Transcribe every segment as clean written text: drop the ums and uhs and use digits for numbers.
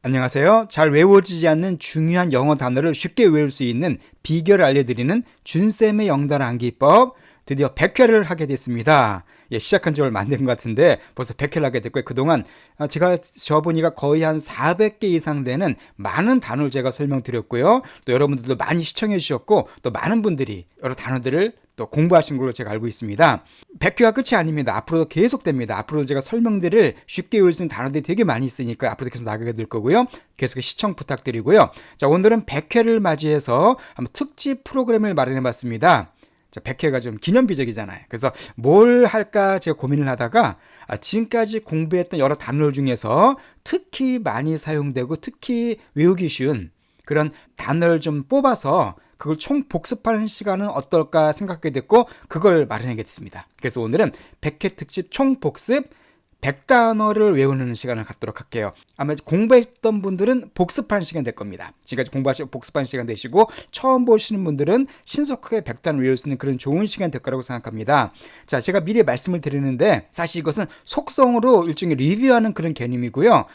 안녕하세요. 잘 외워지지 않는 중요한 영어 단어를 쉽게 외울 수 있는 비결을 알려드리는 준쌤의 영단어 암기법 드디어 100회를 하게 됐습니다. 시작한 지 얼마 안 된 것 같은데 벌써 100회를 하게 됐고요. 그동안 제가 저보니까 거의 한 400개 이상 되는 많은 단어를 제가 설명드렸고요. 또 여러분들도 많이 시청해 주셨고 또 많은 분들이 여러 단어들을 또 공부하신 걸로 제가 알고 있습니다. 100회가 끝이 아닙니다. 앞으로도 계속됩니다. 앞으로도 제가 설명들을 쉽게 외울 수 있는 단어들이 되게 많이 있으니까 앞으로도 계속 나가게 될 거고요. 계속 시청 부탁드리고요. 자, 오늘은 100회를 맞이해서 한번 특집 프로그램을 마련해 봤습니다. 자, 100회가 좀 기념비적이잖아요. 그래서 뭘 할까 제가 고민을 하다가 지금까지 공부했던 여러 단어 중에서 특히 많이 사용되고 특히 외우기 쉬운 그런 단어를 좀 뽑아서 그걸 총 복습하는 시간은 어떨까 생각하게 됐고 그걸 마련하게 됐습니다. 그래서 오늘은 100회 특집 총 복습 100단어를 외우는 시간을 갖도록 할게요. 아마 공부했던 분들은 복습하는 시간 될 겁니다. 지금까지 공부하시고 복습하는 시간 되시고 처음 보시는 분들은 신속하게 100단어 외울 수 있는 그런 좋은 시간 될 거라고 생각합니다. 자, 제가 미리 말씀을 드리는데 사실 이것은 속성으로 일종의 리뷰하는 그런 개념이고요.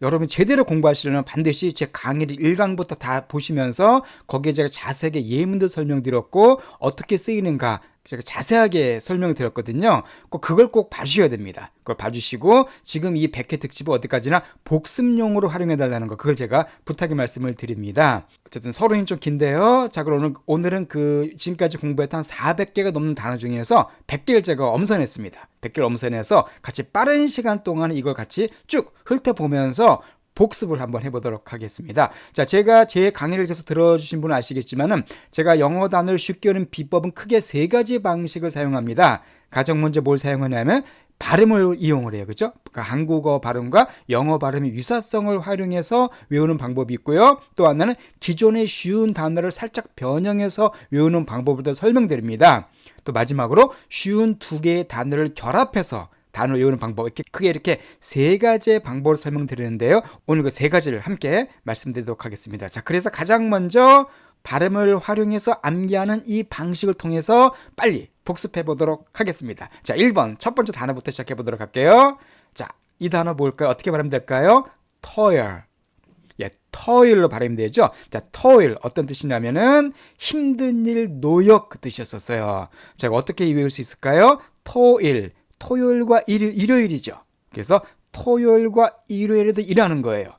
여러분 제대로 공부하시려면 반드시 제 강의를 1강부터 다 보시면서 거기에 제가 자세하게 예문도 설명드렸고 어떻게 쓰이는가 제가 자세하게 설명드렸거든요. 그걸 꼭 봐주셔야 됩니다. 그걸 봐주시고 지금 이 100회 특집을 어디까지나 복습용으로 활용해달라는 거 그걸 제가 부탁의 말씀을 드립니다. 어쨌든 서론이 좀 긴데요. 자, 그럼 오늘은 지금까지 공부했던 400개가 넘는 단어 중에서 100개를 제가 엄선했습니다. 100개를 엄선해서 같이 빠른 시간 동안 이걸 같이 쭉 훑어보면서 복습을 한번 해보도록 하겠습니다. 자, 제가 제 강의를 계속 들어주신 분은 아시겠지만은 제가 영어 단어를 쉽게 외우는 비법은 크게 3가지 방식을 사용합니다. 가장 먼저 뭘 사용하냐면 발음을 이용을 해요. 그죠? 그러니까 한국어 발음과 영어 발음의 유사성을 활용해서 외우는 방법이 있고요. 또 하나는 기존의 쉬운 단어를 살짝 변형해서 외우는 방법을 더 설명드립니다. 또 마지막으로 쉬운 2개의 단어를 결합해서 단어를 외우는 방법 크게 이렇게 3가지의 방법을 설명드리는데요. 오늘 그 3가지를 함께 말씀드리도록 하겠습니다. 자, 그래서 가장 먼저 발음을 활용해서 암기하는 이 방식을 통해서 빨리 복습해 보도록 하겠습니다. 자, 1번 첫 번째 단어부터 시작해 보도록 할게요. 자, 이 단어 뭘까요? 어떻게 발음이 될까요? toil. toil로 발음이 되죠. 자, toil 어떤 뜻이냐면은 힘든 일, 노역 그 뜻이었었어요. 자, 어떻게 외울 수 있을까요? toil. 토요일과 일요일이죠. 그래서 토요일과 일요일에도 일하는 거예요.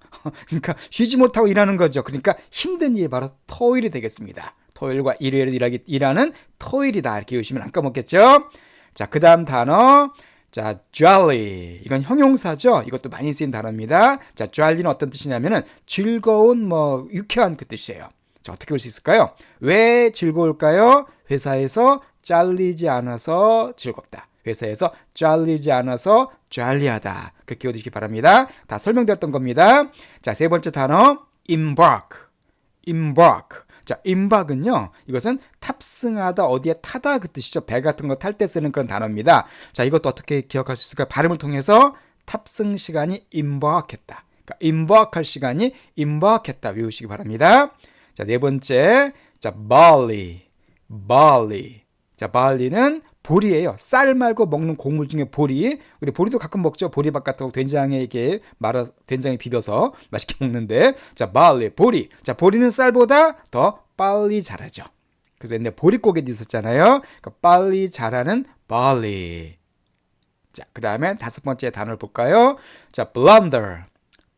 그러니까 쉬지 못하고 일하는 거죠. 그러니까 힘든 일이 바로 토요일이 되겠습니다. 토요일과 일요일에 일하는 토요일이다. 이렇게 외우시면 안 까먹겠죠. 자, 그 다음 단어. 자, jolly. 이건 형용사죠. 이것도 많이 쓰인 단어입니다. 자, jolly는 어떤 뜻이냐면은 즐거운, 유쾌한 그 뜻이에요. 자, 어떻게 볼 수 있을까요? 왜 즐거울까요? 회사에서 잘리지 않아서 즐겁다. 회사에서 잘리지 않아서 잘리하다. 그렇게 외우시기 바랍니다. 다 설명드렸던 겁니다. 자, 3번째 단어 embark. embark. 자, embark은요. 이것은 탑승하다, 어디에 타다 그 뜻이죠. 배 같은 거 탈 때 쓰는 그런 단어입니다. 자, 이것도 어떻게 기억할 수 있을까요? 발음을 통해서 탑승 시간이 embark했다. 그러니까 embark할 시간이 embark했다. 외우시기 바랍니다. 자, 4번째. 자, barley. barley. 자, barley는 보리예요. 쌀 말고 먹는 곡물 중에 보리. 우리 보리도 가끔 먹죠. 보리밥 같은 거 된장에 이렇게 된장에 비벼서 맛있게 먹는데. 자, barley, 보리. 자, 보리는 쌀보다 더 빨리 자라죠. 그래서 옛날에 보릿고개도 있었잖아요. 그러니까 빨리 자라는 barley. 자, 그 다음에 5번째 단어를 볼까요? 자, blunder.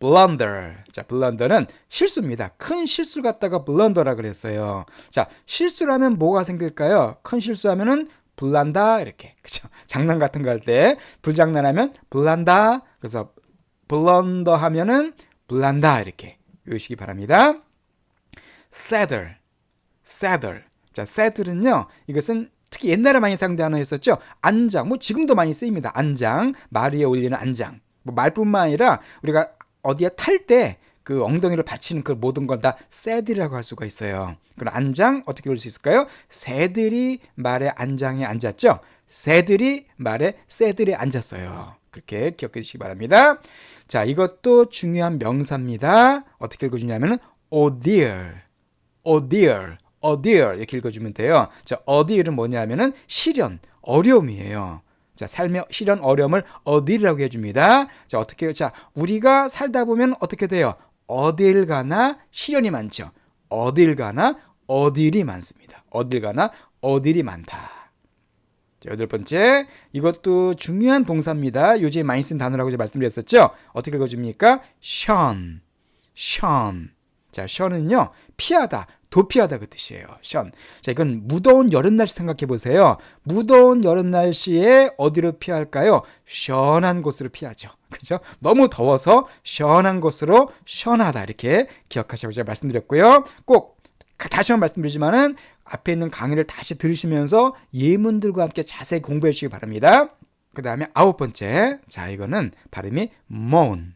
blunder. 자, blunder는 실수입니다. 큰 실수 갖다가 blunder라 그랬어요. 자, 실수라면 뭐가 생길까요? 큰 실수하면은 불난다 이렇게. 그죠? 장난 같은 거 할 때 불장난하면 불난다. 그래서 블런더 하면은 불난다 이렇게 외우시기 바랍니다. saddle. saddle. 자, saddle은요. 이것은 특히 옛날에 많이 사용된 단어였었죠. 안장. 지금도 많이 쓰입니다. 안장. 말 위에 올리는 안장. 말뿐만 아니라 우리가 어디에 탈 때 그 엉덩이를 받치는 그 모든 걸 다 새들이라고 할 수가 있어요. 그럼 안장 어떻게 볼 수 있을까요? 새들이 말에 안장에 앉았죠. 새들이 말에 새들이 앉았어요. 그렇게 기억해 주시기 바랍니다. 자, 이것도 중요한 명사입니다. 어떻게 읽어주냐면은 ordeal, ordeal, ordeal 이렇게 읽어주면 돼요. 자, ordeal은 뭐냐면은 시련, 어려움이에요. 자, 삶의 시련, 어려움을 ordeal이라고 해줍니다. 자, 어떻게 자, 우리가 살다 보면 어떻게 돼요? 어딜 가나 시련이 많죠. 어딜 가나 어딜이 많습니다. 어딜 가나 어딜이 많다. 자, 8번째, 이것도 중요한 동사입니다. 요즘에 많이 쓴 단어라고 제가 말씀드렸었죠. 어떻게 읽어줍니까? shun, shun. 자, shun은요, 피하다, 도피하다 그 뜻이에요. shun. 자, 이건 무더운 여름 날씨 생각해 보세요. 무더운 여름 날씨에 어디로 피할까요? 시원한 곳으로 피하죠. 그죠? 너무 더워서 시원한 곳으로 시원하다 이렇게 기억하시라고 제가 말씀드렸고요. 꼭 다시 한번 말씀드리지만은 앞에 있는 강의를 다시 들으시면서 예문들과 함께 자세히 공부해 주시기 바랍니다. 그 다음에 9번째, 자, 이거는 발음이 moan,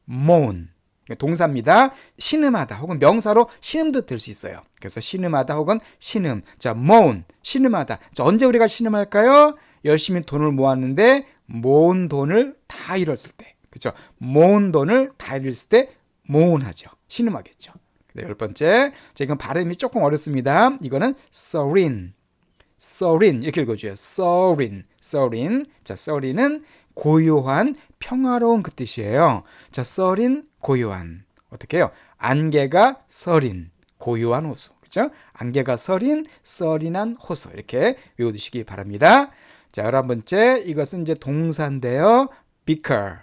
moan. 동사입니다. 신음하다 혹은 명사로 신음도 될 수 있어요. 그래서 신음하다 혹은 신음. 자, moan, 신음하다. 자, 언제 우리가 신음할까요? 열심히 돈을 모았는데 모은 돈을 다 잃었을 때. 그렇죠? 모은 돈을 다 잃었을 때 moan하죠. 신음하겠죠. 10번째, 자, 이건 발음이 조금 어렵습니다. 이거는 serene, serene 이렇게 읽어줘요. serene, serene. 자, serene은 고요한, 평화로운 그 뜻이에요. 자, serene, 고요한. 어떻게 해요? 안개가 서린, 고요한 호수. 그죠? 안개가 서린, 서린한 호수. 이렇게 외워두시기 바랍니다. 자, 11번째, 이것은 이제 동사인데요. bicker,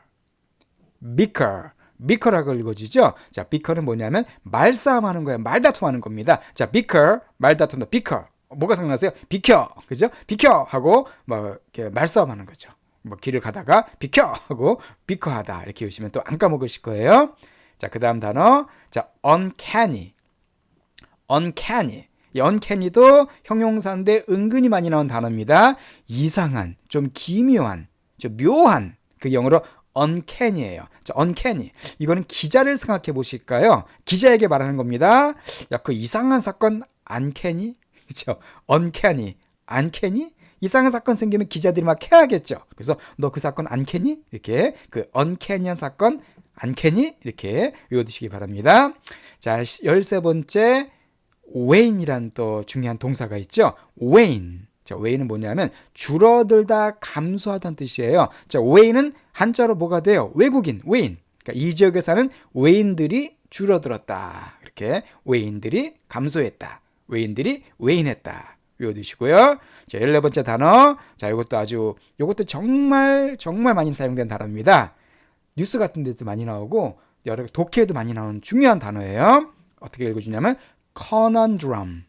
bicker. 비커라고 읽어지죠. 자, 비커는 뭐냐면 말싸움하는 거예요. 말다툼하는 겁니다. 자, 비커, 말다툼다. 비커. 뭐가 생각나세요? 비켜. 그죠? 비켜 하고 뭐 이렇게 말싸움하는 거죠. 뭐 길을 가다가 비켜 하고 비커하다 이렇게 보시면 또 안 까먹으실 거예요. 자, 그다음 단어. 자, uncanny. uncanny. 이 uncanny도 형용사인데 은근히 많이 나온 단어입니다. 이상한, 좀 기묘한, 좀 묘한. 그 영어로 uncanny예요. 자, uncanny. 이거는 기자를 생각해 보실까요? 기자에게 말하는 겁니다. 야, 그 이상한 사건 uncanny? 그렇죠? uncanny. uncanny? 이상한 사건 생기면 기자들이 막 해야겠죠. 그래서 너 그 사건 uncanny? 이렇게 그 uncanny한 사건 uncanny? 이렇게 외워두시기 바랍니다. 자, 13번째 wane이란 또 중요한 동사가 있죠. wane. 자, 웨이는 뭐냐면 줄어들다, 감소하다는 뜻이에요. 자, 웨이는 한자로 뭐가 돼요? 외국인, 외인. 그러니까 이 지역에 사는 외인들이 줄어들었다. 이렇게 외인들이 감소했다. 외인들이 외인했다. 외워두시고요. 자, 14번째 단어. 자, 이것도 정말 많이 사용된 단어입니다. 뉴스 같은 데도 많이 나오고 여러 독해에도 많이 나오는 중요한 단어예요. 어떻게 읽어주냐면 conundrum.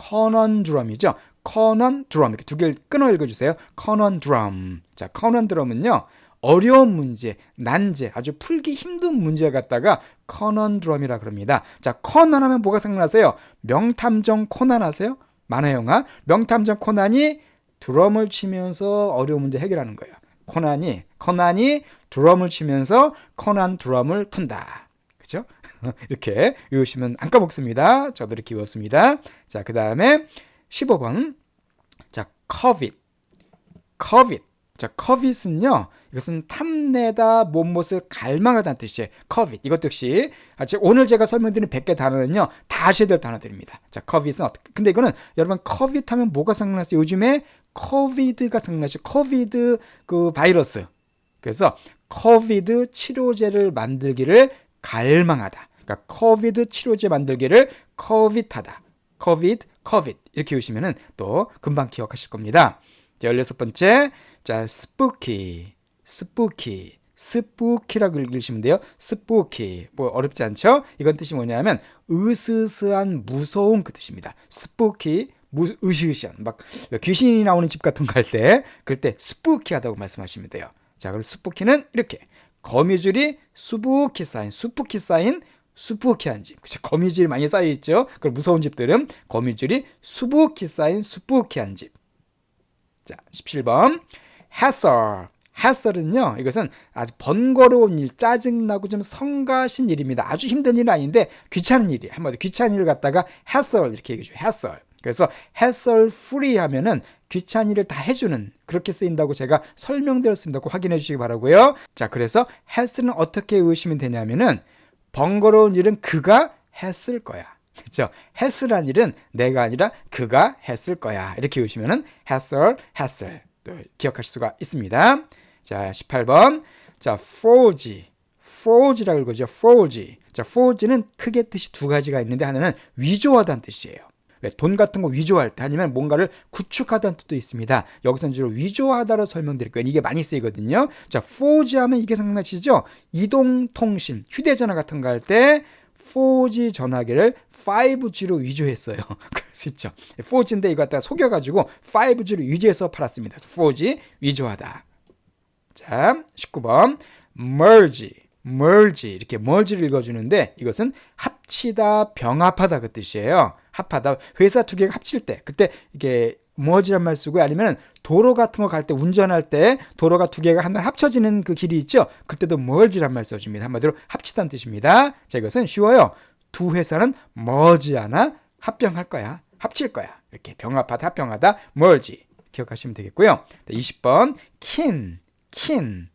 conundrum이죠. conundrum 이렇게 두 개를 끊어 읽어주세요. conundrum. 자, conundrum은요 어려운 문제, 난제, 아주 풀기 힘든 문제를 갖다가 conundrum이라 그럽니다. 자, 코난 하면 뭐가 생각나세요? 명탐정 코난 아세요? 만화 영화 명탐정 코난이 드럼을 치면서 어려운 문제 해결하는 거예요. 코난이 드럼을 치면서 코난 드럼을 푼다. 그죠? 이렇게 외우시면 안 까먹습니다. 저도 이렇게 외웠습니다. 자, 그 다음에 15번. 자, covet. 자, covet은요, 이것은 탐내다, 못못을 갈망하다는 뜻이에요. covet. 이것 역시, 오늘 제가 설명드린 100개 단어는요, 다 아셔야 될 단어들입니다. 자, covet은 어떻게, 근데 이거는 여러분, covet 하면 뭐가 생각나세요? 요즘에 covid가 생각나시죠? covid 그 바이러스. 그래서 covid 치료제를 만들기를 갈망하다. 그러니까 covid 치료제 만들기를 covet하다. covid 이렇게 보시면은 또 금방 기억하실 겁니다. 16번째, 자, spooky라고 읽으시면 돼요. spooky. 뭐 어렵지 않죠? 이건 뜻이 뭐냐면 으스스한, 무서운 그 뜻입니다. spooky, 으시으시한, 막 귀신이 나오는 집 같은 거 할 때, 그럴 때 spooky하다고 말씀하시면 돼요. 자, 그럼 spooky는 이렇게 거미줄이 수북히 쌓인, 수북히한 집. 그쵸? 거미줄이 많이 쌓여 있죠. 그럼 무서운 집들은 거미줄이 수북히 쌓인 수북히한 집. 자, 17번. hassle은요, 이것은 아주 번거로운 일, 짜증나고 좀 성가신 일입니다. 아주 힘든 일은 아닌데 귀찮은 일이에요. 한마디로 귀찮은 일을 갖다가 hassle 이렇게 얘기해줘요. hassle. 그래서 hassle free 하면은 귀찮은 일을 다 해주는, 그렇게 쓰인다고 제가 설명드렸습니다. 꼭 확인해 주시기 바라고요. 자, 그래서 hassle는 어떻게 외우시면 되냐면은 번거로운 일은 그가 했을 거야. 그렇죠? hassle한 일은 내가 아니라 그가 했을 거야. 이렇게 외우시면은 hassle 또 기억하실 수가 있습니다. 자, 18번. 자, forge forge라고 그러죠. forge. 자, forge는 크게 뜻이 두 가지가 있는데 하나는 위조하다는 뜻이에요. 왜? 돈 같은 거 위조할 때 아니면 뭔가를 구축하다는 뜻도 있습니다. 여기서는 주로 위조하다로 설명드릴 거예요. 이게 많이 쓰이거든요. 자, forge 하면 이게 생각나시죠? 이동통신, 휴대전화 같은 거 할 때 forge 전화기를 5G로 위조했어요. 그럴 수 있죠. 4G인데 이거 갖다가 속여가지고 5G로 위조해서 팔았습니다. 그래서 forge, 위조하다. 자, 19번 merge, merge 이렇게 merge를 읽어주는데 이것은 합치다, 병합하다 그 뜻이에요. 합하다, 회사 두 개가 합칠 때 그때 이게 merge란 말 쓰고 아니면 도로 같은 거 갈 때 운전할 때 도로가 두 개가 하나 합쳐지는 그 길이 있죠. 그때도 merge란 말 써줍니다. 한마디로 합치다는 뜻입니다. 자, 이것은 쉬워요. 두 회사는 merge하나 합병할 거야. 합칠 거야. 이렇게 병합하다, 합병하다, merge 기억하시면 되겠고요. 20번 kin, kin.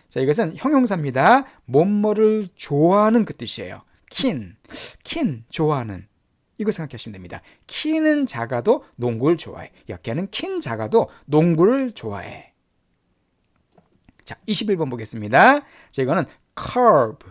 자, 이것은 형용사입니다. 뭐뭐를 좋아하는 그 뜻이에요. kin, kin 좋아하는. 이거 생각하시면 됩니다. 키는 작아도 농구를 좋아해. 걔는 킨 작아도 농구를 좋아해. 자, 21번 보겠습니다. 자, 이거는 curb,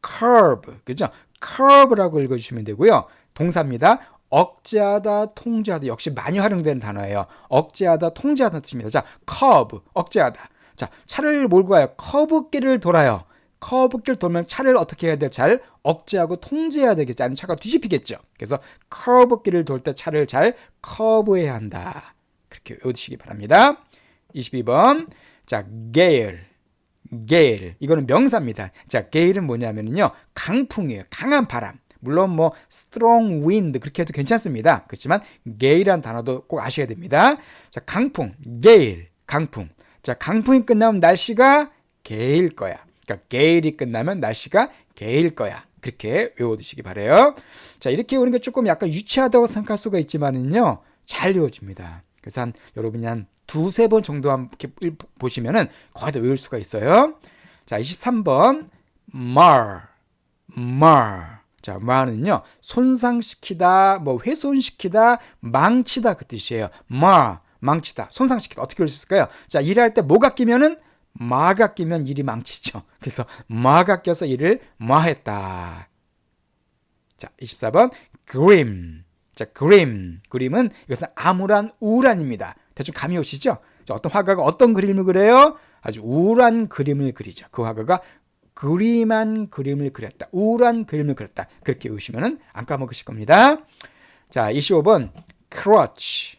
curb, 그죠? curve라고 읽어주시면 되고요. 동사입니다. 억제하다, 통제하다. 역시 많이 활용되는 단어예요. 억제하다, 통제하다는 뜻입니다. 자, curb, 억제하다. 자, 차를 몰고 가요. 커브길을 돌아요. 커브길 돌면 차를 어떻게 해야 돼? 잘 억제하고 통제해야 되겠죠. 아니면 차가 뒤집히겠죠. 그래서 커브길을 돌 때 차를 잘 커브해야 한다. 그렇게 외우시기 바랍니다. 22번. 자, gale. gale. 이거는 명사입니다. 자, gale은 뭐냐면요. 강풍이에요. 강한 바람. 물론 뭐 strong wind 그렇게 해도 괜찮습니다. 그렇지만 gale이라는 단어도 꼭 아셔야 됩니다. 자, 강풍. gale. 강풍. 자, 강풍이 끝나면 날씨가 개일 거야. 그러니까 게일이 끝나면 날씨가 개일 거야. 그렇게 외워두시기 바래요. 자, 이렇게 외우는 게 조금 약간 유치하다고 생각할 수가 있지만은요, 잘 외워집니다. 그래서 여러분이 한 두세 번 정도 이렇게 보시면은 거의 다 외울 수가 있어요. 자, 23번 mar, mar. 자, mar는요, 손상시키다, 뭐 훼손시키다, 망치다 그 뜻이에요. mar, 망치다, 손상시키다. 어떻게 할 수 있을까요? 자, 일할 때 뭐가 끼면은 마가 끼면 일이 망치죠. 그래서 마가 껴서 일을 마했다. 자, 24번 grim. 자, grim. 그림은 이것은 암울한 우울한입니다. 대충 감이 오시죠? 자, 어떤 화가가 어떤 그림을 그려요? 아주 우울한 그림을 그리죠. 그 화가가 그림한 그림을 그렸다. 우울한 그림을 그렸다. 그렇게 외우시면 안 까먹으실 겁니다. 자, 25번 crutch.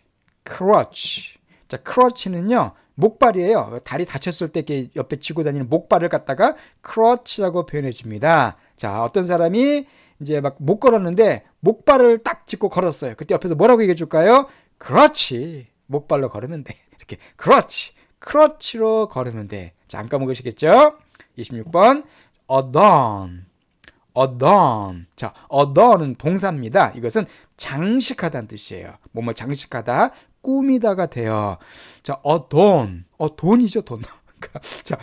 crutch. 자, crutch는요. 목발이에요. 다리 다쳤을 때 이렇게 옆에 쥐고 다니는 목발을 갖다가 crutch라고 표현해 줍니다. 자, 어떤 사람이 이제 막 못 걸었는데 목발을 딱 짚고 걸었어요. 그때 옆에서 뭐라고 얘기해 줄까요? 그렇지. 목발로 걸으면 돼. 이렇게 crutch. crutch로 걸으면 돼. 자, 안 까먹으시겠죠? 26번 adorn. adorn. 자, adorn은 동사입니다. 이것은 장식하다는 뜻이에요. 뭐뭐 장식하다, 꾸미다가 돼요. 자, adorn. 돈이죠, 돈. 자,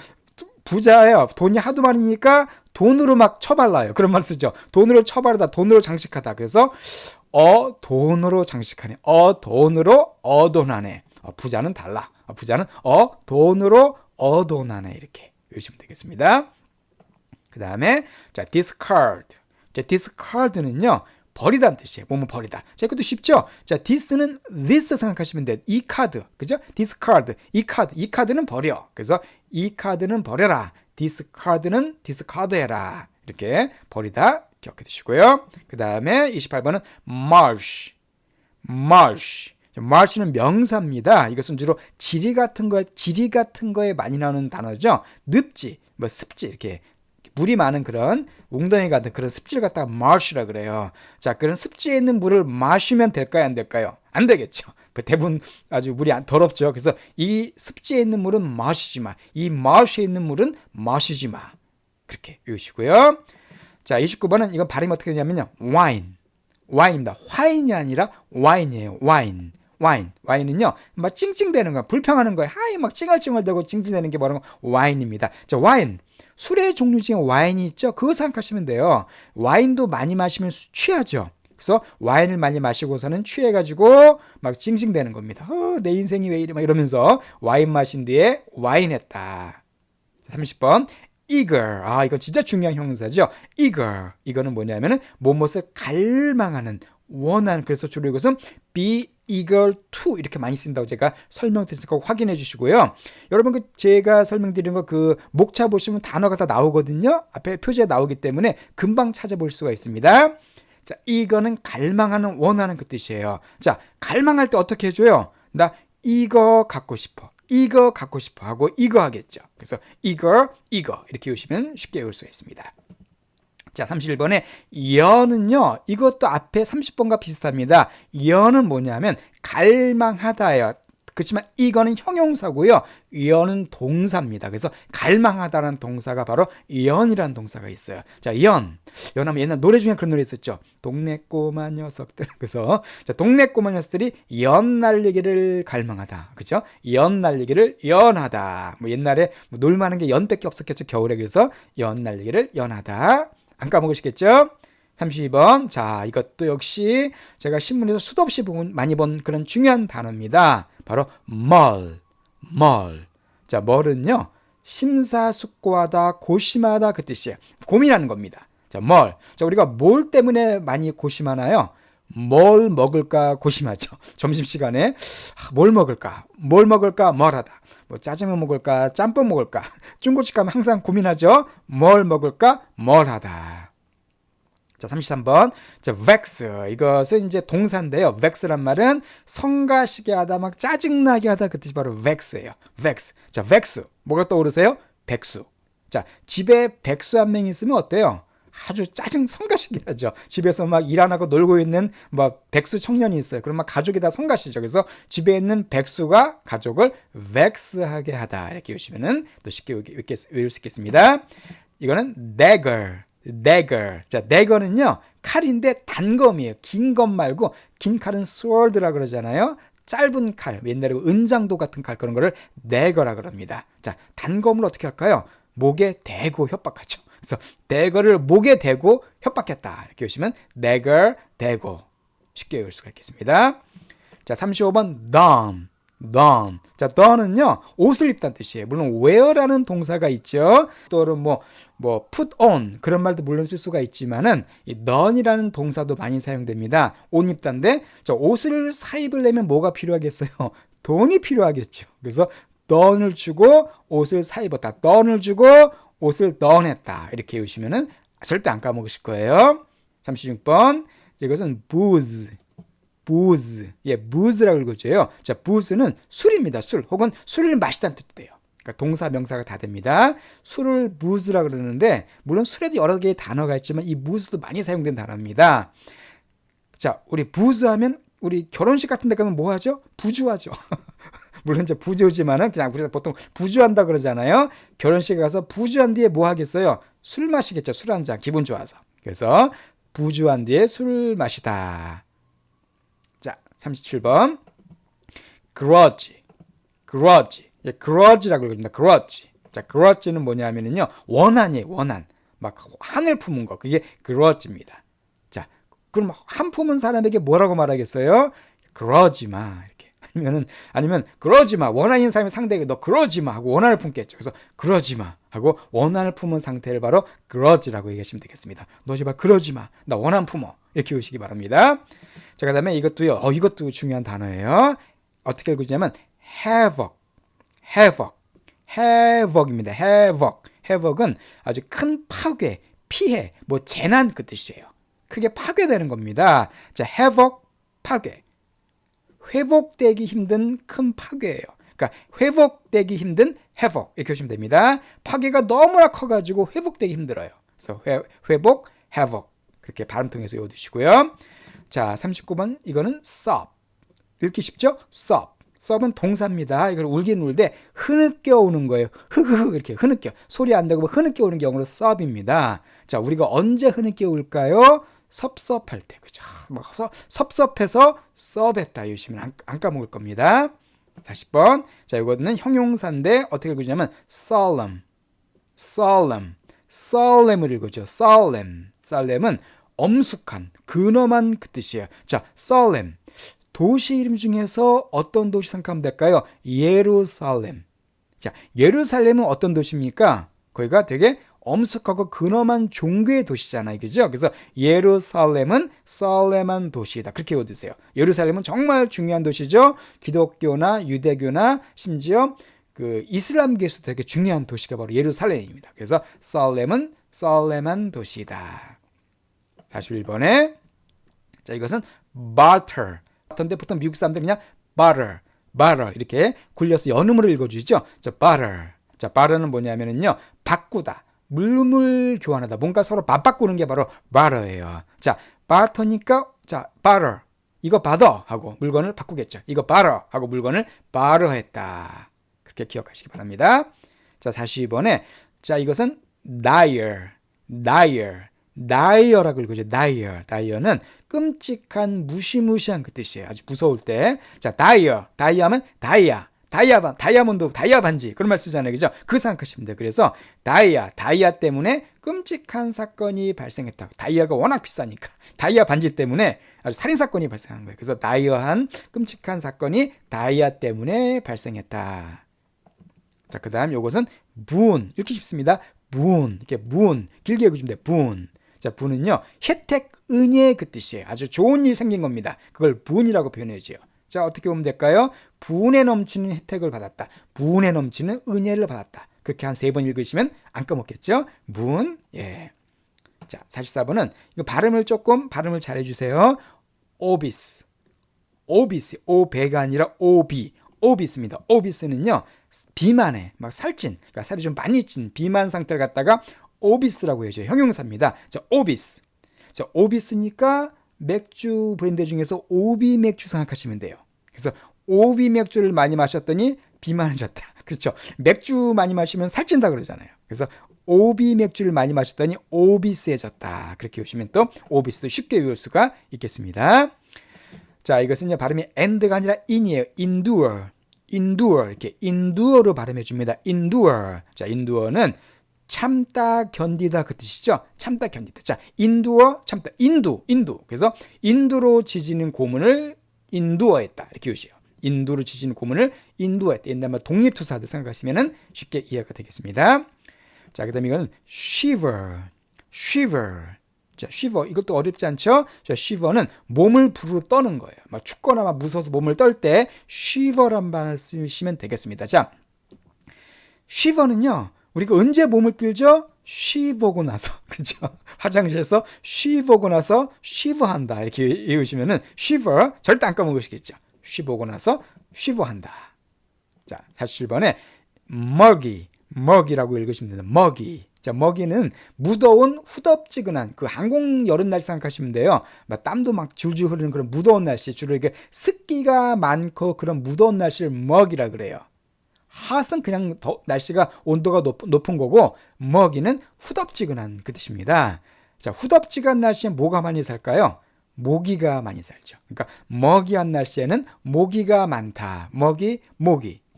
부자예요. 돈이 하도 많으니까 돈으로 막 처발라요. 그런 말 쓰죠. 돈으로 처바르다, 돈으로 장식하다. 그래서 돈으로 장식하네. 돈으로 어돈하네. 부자는 달라. 부자는 돈으로 어돈하네. 이렇게 외우시면 되겠습니다. 그 다음에 자, discard. 자, discard는요, 버리다는 뜻이에요. 뭐뭐 버리다. 자, 이것도 쉽죠? 자, this는 this 생각하시면 돼요. 이 카드. 그죠? discard. 이 카드는 버려. 그래서 이 카드는 버려라. discard는 discard 해라. 이렇게 버리다 기억해 두시고요. 그 다음에 28번은 marsh. marsh. marsh는 명사입니다. 이것은 주로 지리 같은 거에 많이 나오는 단어죠. 늪지, 뭐 습지 이렇게 물이 많은 그런 웅덩이 같은 그런 습지를 갖다가 marsh라 그래요. 자, 그런 습지에 있는 물을 마시면 될까요, 안 될까요? 안 되겠죠. 대부분 아주 물이 더럽죠. 그래서 이 습지에 있는 물은 마시지 마. 이 marsh에 있는 물은 마시지 마. 그렇게 외우시고요. 자, 29번은 이건 발음이 어떻게 되냐면요, wine. 와인입니다. 화인이 아니라 와인이에요. 와인. 와인은요, 막 찡찡대는 거야. 불평하는 거야. 하이 막 찡얼찡얼대고 찡찡대는 게 뭐라고? 와인입니다. 자, 와인. 술의 종류 중에 와인이 있죠. 그거 생각하시면 돼요. 와인도 많이 마시면 취하죠. 그래서 와인을 많이 마시고서는 취해가지고 막 찡찡대는 겁니다. 내 인생이 왜 이래 막 이러면서 와인 마신 뒤에 와인했다. 30번 eager. 이건 진짜 중요한 형용사죠. eager. 이거는 뭐냐면은 무엇을 갈망하는, 원하는. 그래서 주로 이것은 be eager to 이렇게 많이 쓴다고 제가 설명드렸으니까 확인해 주시고요. 여러분 제가 설명드린 거 그 목차 보시면 단어가 다 나오거든요. 앞에 표지에 나오기 때문에 금방 찾아볼 수가 있습니다. 자, 이거는 갈망하는, 원하는 그 뜻이에요. 자, 갈망할 때 어떻게 해줘요? 나 이거 갖고 싶어. 이거 갖고 싶어 하고 이거 하겠죠. 그래서 이거 이렇게 외우시면 쉽게 외울 수가 있습니다. 자, 31번에 연은요, 이것도 앞에 30번과 비슷합니다. 연은 뭐냐면 갈망하다예요. 그렇지만 이거는 형용사고요. 연은 동사입니다. 그래서 갈망하다라는 동사가 바로 연이라는 동사가 있어요. 자, 연하면 옛날 노래 중에 그런 노래 있었죠. 동네 꼬마 녀석들. 그래서 자, 동네 꼬마 녀석들이 연 날리기를 갈망하다. 그죠? 연 날리기를 연하다. 뭐 옛날에 뭐 놀만한 게 연밖에 없었겠죠. 겨울에. 그래서 연 날리기를 연하다. 안 까먹으시겠죠? 32번. 자, 이것도 역시 제가 신문에서 수도 없이 많이 본 그런 중요한 단어입니다. 바로 뭘. 자, 뭘은요, 심사숙고하다, 고심하다 그 뜻이에요. 고민하는 겁니다. 자, 뭘. 자, 우리가 뭘 때문에 많이 고심하나요? 뭘 먹을까 고심하죠. 점심시간에 뭘 먹을까 뭘 하다. 뭐 짜장면 먹을까 짬뽕 먹을까. 중국집 가면 항상 고민하죠. 뭘 먹을까 뭘 하다. 자, 33번. 자, vex. 이것은 이제 동사인데요. vex란 말은 성가시게 하다, 막 짜증나게 하다 그 뜻이 바로 vex예요. vex. 자, vex. 뭐가 떠오르세요? 백수. 자, 집에 백수 한 명 있으면 어때요? 아주 짜증 성가시게 하죠. 집에서 막 일 안 하고 놀고 있는 뭐 백수 청년이 있어요. 그럼 막 가족이 다 성가시죠. 그래서 집에 있는 백수가 가족을 vex하게 하다. 이렇게 외우시면은 또 쉽게 외울 수 있겠습니다. 이거는 dagger. 자, dagger는요, 칼인데 단검이에요. 긴 검 말고, 긴 칼은 sword라 그러잖아요. 짧은 칼, 옛날에 은장도 같은 칼, 그런 거를 dagger라 그럽니다. 자, 단검을 어떻게 할까요? 목에 대고 협박하죠. 그래서 dagger를 목에 대고 협박했다. 이렇게 보시면 dagger, 대고. 쉽게 외울 수가 있겠습니다. 자, 35번 don. 자, don은요, 옷을 입다는 뜻이에요. 물론 wear라는 동사가 있죠. 또는 뭐 put on 그런 말도 물론 쓸 수가 있지만은 이 don이라는 동사도 많이 사용됩니다. 옷 입다인데, 자, 옷을 사입으려면 뭐가 필요하겠어요? 돈이 필요하겠죠. 그래서 don을 주고 옷을 사입었다. don을 주고 옷을 don했다. 이렇게 외우시면은 절대 안 까먹으실 거예요. 36번. 이것은 booze. 예, booze라고 읽어줘요. 자, booze는 술입니다. 술 혹은 술을 마시다는 뜻도 돼요. 그러니까 동사 명사가 다 됩니다. 술을 booze라고 그러는데, 물론 술에도 여러 개의 단어가 있지만 이 booze도 많이 사용된 단어입니다. 자, 우리 booze 하면 우리 결혼식 같은 데 가면 뭐 하죠? 부주하죠. 물론 이제 부주지만은 그냥 우리가 보통 부주한다 그러잖아요. 결혼식에 가서 부주한 뒤에 뭐 하겠어요? 술 마시겠죠. 술 한 잔 기분 좋아서. 그래서 부주한 뒤에 술을 마시다. 자, 37번. grudge. 예, grudge라고 읽습니다. grudge. 자, grudge는 뭐냐면요, 원한이에요. 원한. 막 한을 품은 거. 그게 grudge입니다. 자, 그럼 한 품은 사람에게 뭐라고 말하겠어요? 그러지 마. 이렇게. 아니면 그러지 마. 원한 있는 사람이 상대에게 너 그러지 마 하고 원한을 품겠죠. 그래서 그러지 마 하고 원한을 품은 상태를 바로 grudge라고 얘기하시면 되겠습니다. 너 제발 그러지 마. 나 원한 품어. 이렇게 오시기 바랍니다. 자, 그다음에 이것도요. 이것도 중요한 단어예요. 어떻게 읽으냐면 havoc입니다. havoc은 아주 큰 파괴, 피해, 뭐 재난 그 뜻이에요. 크게 파괴되는 겁니다. 자, havoc, 파괴. 회복되기 힘든 큰 파괴예요. 그러니까 회복되기 힘든 havoc 이렇게 보시면 됩니다. 파괴가 너무나 커가지고 회복되기 힘들어요. 그래서 회복, havoc 그렇게 발음 통해서 외워두시고요. 자, 39번 이거는 sob. 읽기 쉽죠? sob. 은 동사입니다. 이걸 울긴 울되 흐느껴 우는 거예요. 흐흐흐 이렇게 흐느껴. 소리 안 되고 흐느껴 우는 게 영어로 sob입니다. 자, 우리가 언제 흐느껴 울까요? 섭섭할 때. 그죠? 막 섭섭해서 섭했다. 이러시면 안 까먹을 겁니다. 40번. 자, 이거는 형용사인데 어떻게 읽으냐면 solemn을 읽어죠. solemn은 엄숙한, 근엄한 그 뜻이에요. 자, solemn. 도시 이름 중에서 어떤 도시 생각하면 될까요? 예루살렘. 자, 예루살렘은 어떤 도시입니까? 거기가 되게 엄숙하고 근엄한 종교의 도시잖아요. 그죠? 그래서 예루살렘은 썰렘한 도시이다. 그렇게 외워두세요. 예루살렘은 정말 중요한 도시죠. 기독교나 유대교나 심지어 그 이슬람교에서 되게 중요한 도시가 바로 예루살렘입니다. 그래서 썰렘은 썰렘한 도시이다. 41번에 자, 이것은 barter. barter인데 보통 미국 사람들이 그냥 barter 이렇게 굴려서 연음으로 읽어주죠. 자, barter. 자, barter는 뭐냐면은요, 바꾸다. 물물 교환하다. 뭔가 서로 맞바꾸는 게 바로 barter예요. 자, barter니까 자, barter. 이거 받아 하고 물건을 바꾸겠죠. 이거 barter 하고 물건을 barter했다. 그렇게 기억하시기 바랍니다. 자, 42번에 자, 이것은 dire라고 읽어죠. dire는 끔찍한 무시무시한 그 뜻이에요. 아주 무서울 때. 자, dire하면 다이아몬드, 다이아 반지 그런 말 쓰잖아요. 그죠? 그거 생각하시면 돼요. 그래서 다이아 때문에 끔찍한 사건이 발생했다. 다이아가 워낙 비싸니까 다이아 반지 때문에 아주 살인사건이 발생한 거예요. 그래서 다이어한 끔찍한 사건이 다이아 때문에 발생했다. 자, 그 다음 요것은 boon 이렇게 쉽습니다. boon 이렇게 boon 길게 읽어주면 돼요. boon. 자, boon은요 혜택, 은혜 그 뜻이에요. 아주 좋은 일 생긴 겁니다. 그걸 boon이라고 표현해줘요. 자, 어떻게 보면 될까요? 분에 넘치는 혜택을 받았다. 분에 넘치는 은혜를 받았다. 그렇게 한 3번 읽으시면 안 까먹겠죠? 분. 예. 자, 44번은 이거 발음을 잘 해주세요. 오비스. 오배가 아니라 오비스입니다. 오비스는요 비만에 막 살찐, 그러니까 살이 좀 많이 찐 비만 상태를 갖다가 오비스라고 해줘요. 형용사입니다. 자, 오비스. 자, 오비스니까 맥주 브랜드 중에서 오비 맥주 생각하시면 돼요. 그래서 오비 맥주를 많이 마셨더니 비만해졌다. 그렇죠? 맥주 많이 마시면 살찐다 그러잖아요. 그래서 오비 맥주를 많이 마셨더니 오비스해졌다. 그렇게 보시면 또 오비스도 쉽게 외울 수가 있겠습니다. 자, 이것은 발음이 and가 아니라 in이에요. endure 이렇게 endure로 발음해 줍니다. endure. 자, endure는 참다, 견디다 그 뜻이죠. 참다, 견디다. 자, endure, 참다. 인두. 그래서 인두로 지지는 고문을 인두어했다. 이렇게 요시요. 인두로 지지는 고문을 인두어했다. 옛날 말 독립투사들 생각하시면 쉽게 이해가 되겠습니다. 자, 그 다음에 이거는 shiver. 자, shiver. 이것도 어렵지 않죠? 자, shiver는 몸을 부르르 떠는 거예요. 막 춥거나 막 무서워서 몸을 떨 때 shiver란 말을 쓰시면 되겠습니다. 자, shiver는요, 우리가 언제 몸을 떨죠? 쉬 보고 나서. 그죠? 화장실에서 쉬 보고 나서 쉬버한다. 이렇게 외우시면은 shiver 절대 안 까먹으시겠죠. 쉬 보고 나서 shiver한다. 자, 47번에 muggy라고 읽으시면 됩니다. muggy. 자, muggy는 무더운 후덥지근한 그 한국 여름 날씨 생각하시면 돼요. 막 땀도 막 줄줄 흐르는 그런 무더운 날씨, 주로 이렇게 습기가 많고 그런 무더운 날씨를 muggy라 그래요. 핫은 그냥 날씨가 온도가 높은 거고 먹이는 후덥지근한 그 뜻입니다. 자, 후덥지근한 날씨에 뭐가 많이 살까요? 모기가 많이 살죠. 그러니까 먹이한 날씨에는 모기가 많다. 모기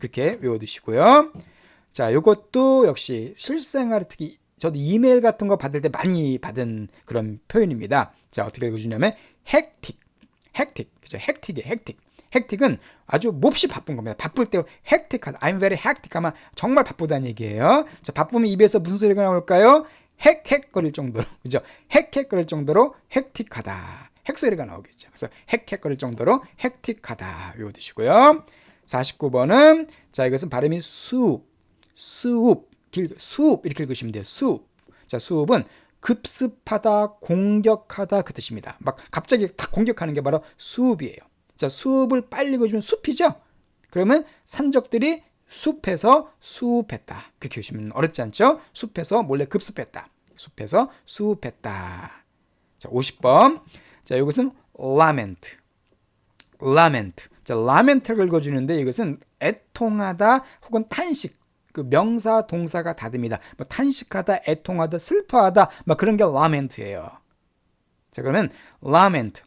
그렇게 외워두시고요. 자, 이것도 역시 실생활 특히 저도 이메일 같은 거 받을 때 많이 받은 그런 표현입니다. 자, 어떻게 읽어주냐면 hectic. 그죠? 헥틱은 아주 몹시 바쁜 겁니다. 바쁠 때 헥틱하다. I'm very hectic 하면 정말 바쁘다는 얘기예요. 자, 바쁘면 입에서 무슨 소리가 나올까요? 헥헥거릴 정도로. 그죠? 헥헥거릴 정도로 헥틱하다. 헥소리가 나오겠죠. 그래서 헥헥거릴 정도로 헥틱하다. 외워두시고요. 49번은 자, 이것은 발음이 수읍 이렇게 읽으시면 돼요. 수읍. 자, 수읍은 급습하다, 공격하다 그 뜻입니다. 막 갑자기 탁 공격하는 게 바로 수읍이에요. 자, 수읍을 빨리 읽어주면 숲이죠. 그러면 산적들이 숲에서 수읍했다. 그렇게 보시면 어렵지 않죠? 숲에서 몰래 급습했다. 숲에서 수읍했다. 자, 50번. 자, 이것은 lament. 자, lament를 읽어주는데 이것은 애통하다 혹은 탄식. 그 명사, 동사가 다릅니다. 뭐 탄식하다, 애통하다, 슬퍼하다, 막 그런 게 lament예요. 자, 그러면 lament.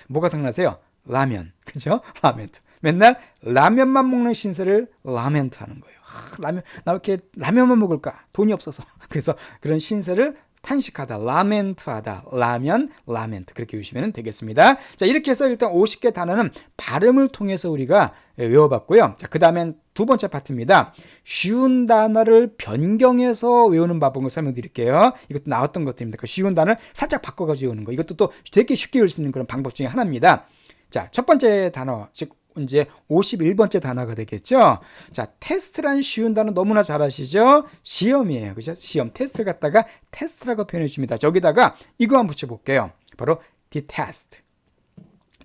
뭐가 생각나세요? 라면. 그죠? 라멘트. 맨날 라면만 먹는 신세를 라멘트 하는 거예요. 라면, 나 이렇게 라면만 먹을까? 돈이 없어서. 그래서 그런 신세를 탄식하다, 라멘트하다, 라면, 라멘트 그렇게 외우시면 되겠습니다. 자, 이렇게 해서 일단 50개 단어는 발음을 통해서 우리가 외워봤고요. 자, 그 다음엔 두 번째 파트입니다. 쉬운 단어를 변경해서 외우는 방법을 설명드릴게요. 이것도 나왔던 것들입니다. 그 쉬운 단어를 살짝 바꿔가지고 외우는 거. 이것도 또 되게 쉽게 외울 수 있는 그런 방법 중에 하나입니다. 자, 첫 번째 단어, 즉 이제 51번째 단어가 되겠죠. 자, 테스트란 쉬운 단어 너무나 잘 아시죠? 시험이에요. 그죠? 시험 테스트 갖다가 테스트라고 표현해 줍니다. 저기다가 이거 한번 붙여 볼게요. 바로 detest.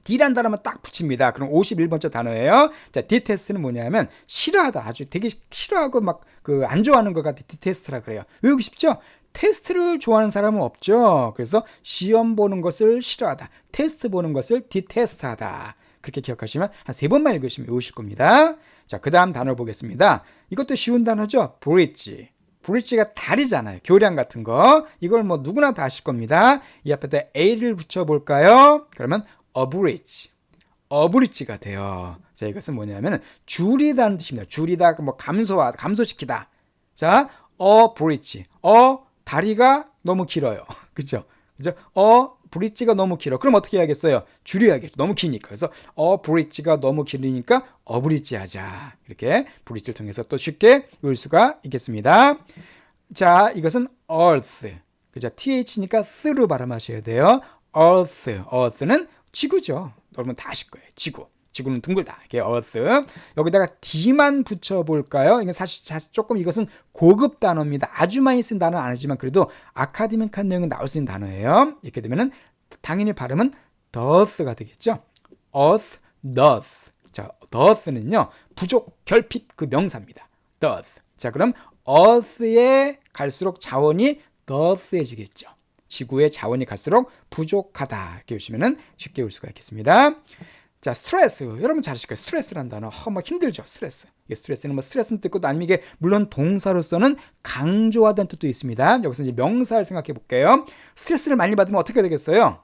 D란 단어만 딱 붙입니다. 그럼 51번째 단어예요. 자, detest는 뭐냐면 싫어하다. 아주 되게 싫어하고 막 그 안 좋아하는 것 같아. detest라 그래요. 외우기 쉽죠? 테스트를 좋아하는 사람은 없죠. 그래서 시험 보는 것을 싫어하다. 테스트 보는 것을 detest하다. 그렇게 기억하시면 한 3번만 읽으시면 외우실 겁니다. 자, 그 다음 단어 보겠습니다. 이것도 쉬운 단어죠. bridge. bridge가 다리잖아요. 교량 같은 거. 이걸 뭐 누구나 다 아실 겁니다. 이 앞에다 a를 붙여볼까요? 그러면 a bridge. a bridge가 돼요. 자, 이것은 뭐냐면 줄이다는 뜻입니다. 줄이다, 뭐 감소시키다. 자, a bridge. 다리가 너무 길어요. 그죠? 그죠? 브릿지가 너무 길어. 그럼 어떻게 해야겠어요? 줄여야겠죠. 너무 기니까. 그래서 브릿지가 너무 길으니까 브릿지 하자. 이렇게 브릿지를 통해서 또 쉽게 외울 수가 있겠습니다. 자, 이것은 earth. 그죠? th니까 th로 발음하셔야 돼요. earth는 지구죠. 여러분 다 아실 거예요. 지구는 둥글다. 이게 earth. 여기다가 D만 붙여볼까요? 이건 사실 조금 이것은 고급 단어입니다. 아주 많이 쓴 단어는 아니지만 그래도 아카데믹한 내용은 나올 수 있는 단어예요. 이렇게 되면은 당연히 발음은 doth가 되겠죠. earth, doth. 자, doth는요, 부족, 결핍 그 명사입니다. doth. 자, 그럼 earth에 갈수록 자원이 doth해지겠죠. 지구의 자원이 갈수록 부족하다. 이렇게 보시면은 쉽게 올 수가 있겠습니다. 자, 스트레스. 여러분 잘 아실 거예요. 스트레스라는 단어. 막 힘들죠. 스트레스. 이게 스트레스는 뭐 스트레스는 뜻도 아니면 이게 물론 동사로서는 강조하다는 뜻도 있습니다. 여기서 이제 명사를 생각해 볼게요. 스트레스를 많이 받으면 어떻게 되겠어요?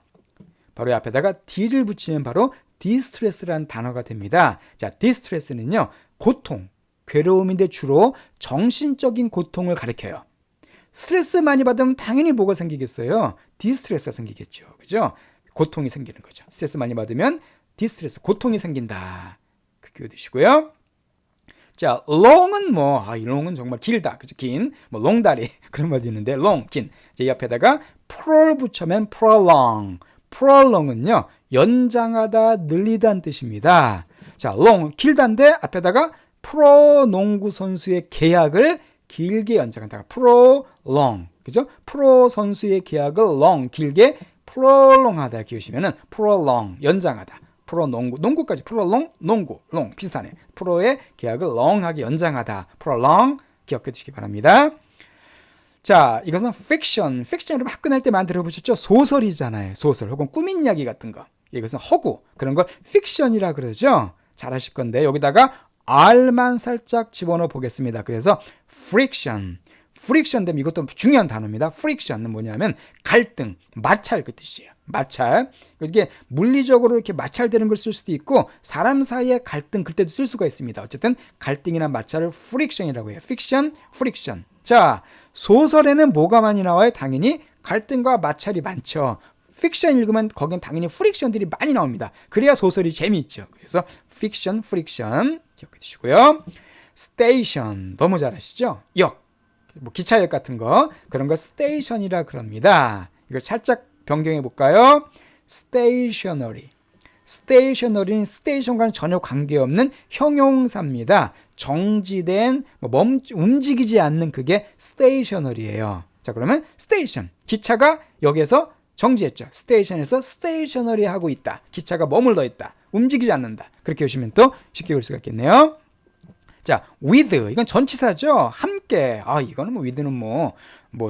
바로 앞에다가 D를 붙이면 바로 디스트레스라는 단어가 됩니다. 자, 디스트레스는요, 고통, 괴로움인데 주로 정신적인 고통을 가리켜요. 스트레스 많이 받으면 당연히 뭐가 생기겠어요? 디스트레스가 생기겠죠. 그죠? 고통이 생기는 거죠. 스트레스 많이 받으면 디스트레스, 고통이 생긴다. 그렇게 외우시고요. 자, long은 long은 정말 길다. 그죠? 긴, long다리. 그런 말도 있는데, long, 긴. 자, 이 앞에다가 prol 붙여면 prolong. prolong은요, 연장하다, 늘리다는 뜻입니다. 자, long, 길다인데, 앞에다가 프로 농구 선수의 계약을 길게 연장한다. prolong. 그죠? 프로 선수의 계약을 long, 길게 prolong하다. 이렇게 보시면은 prolong, 연장하다. 프로 농구까지 prolong, 농구, long 비슷하네. 프로의 계약을 long하게 연장하다. prolong 기억해 주시기 바랍니다. 자, 이것은 fiction. fiction 여러분 학교 다닐 때 많이 들어보셨죠? 소설이잖아요. 소설 혹은 꾸민 이야기 같은 거. 이것은 허구. 그런 걸 fiction이라 그러죠. 잘 아실 건데 여기다가 r만 살짝 집어넣어 보겠습니다. 그래서 friction. 프릭션 되면 이것도 중요한 단어입니다. 프릭션은 뭐냐면 갈등, 마찰 그 뜻이에요. 마찰. 이게 물리적으로 이렇게 마찰되는 걸 쓸 수도 있고 사람 사이의 갈등 그때도 쓸 수가 있습니다. 어쨌든 갈등이나 마찰을 프릭션이라고 해요. 픽션, 프릭션. 자, 소설에는 뭐가 많이 나와요? 당연히 갈등과 마찰이 많죠. 픽션 읽으면 거긴 당연히 프릭션들이 많이 나옵니다. 그래야 소설이 재미있죠. 그래서 픽션, 프릭션 기억해 두시고요. 스테이션 너무 잘 아시죠? 역. 기차역 같은 거 그런 걸 스테이션이라 그럽니다. 이걸 살짝 변경해 볼까요? stationary. stationary는 스테이션과는 전혀 관계없는 형용사입니다. 정지된 움직이지 않는 그게 stationary예요. 자, 그러면 station 기차가 여기에서 정지했죠. 스테이션에서 stationary 하고 있다. 기차가 머물러 있다. 움직이지 않는다. 그렇게 보시면 또 쉽게 볼 수가 있겠네요. 자, with 이건 전치사죠. 함께. 이거는 with는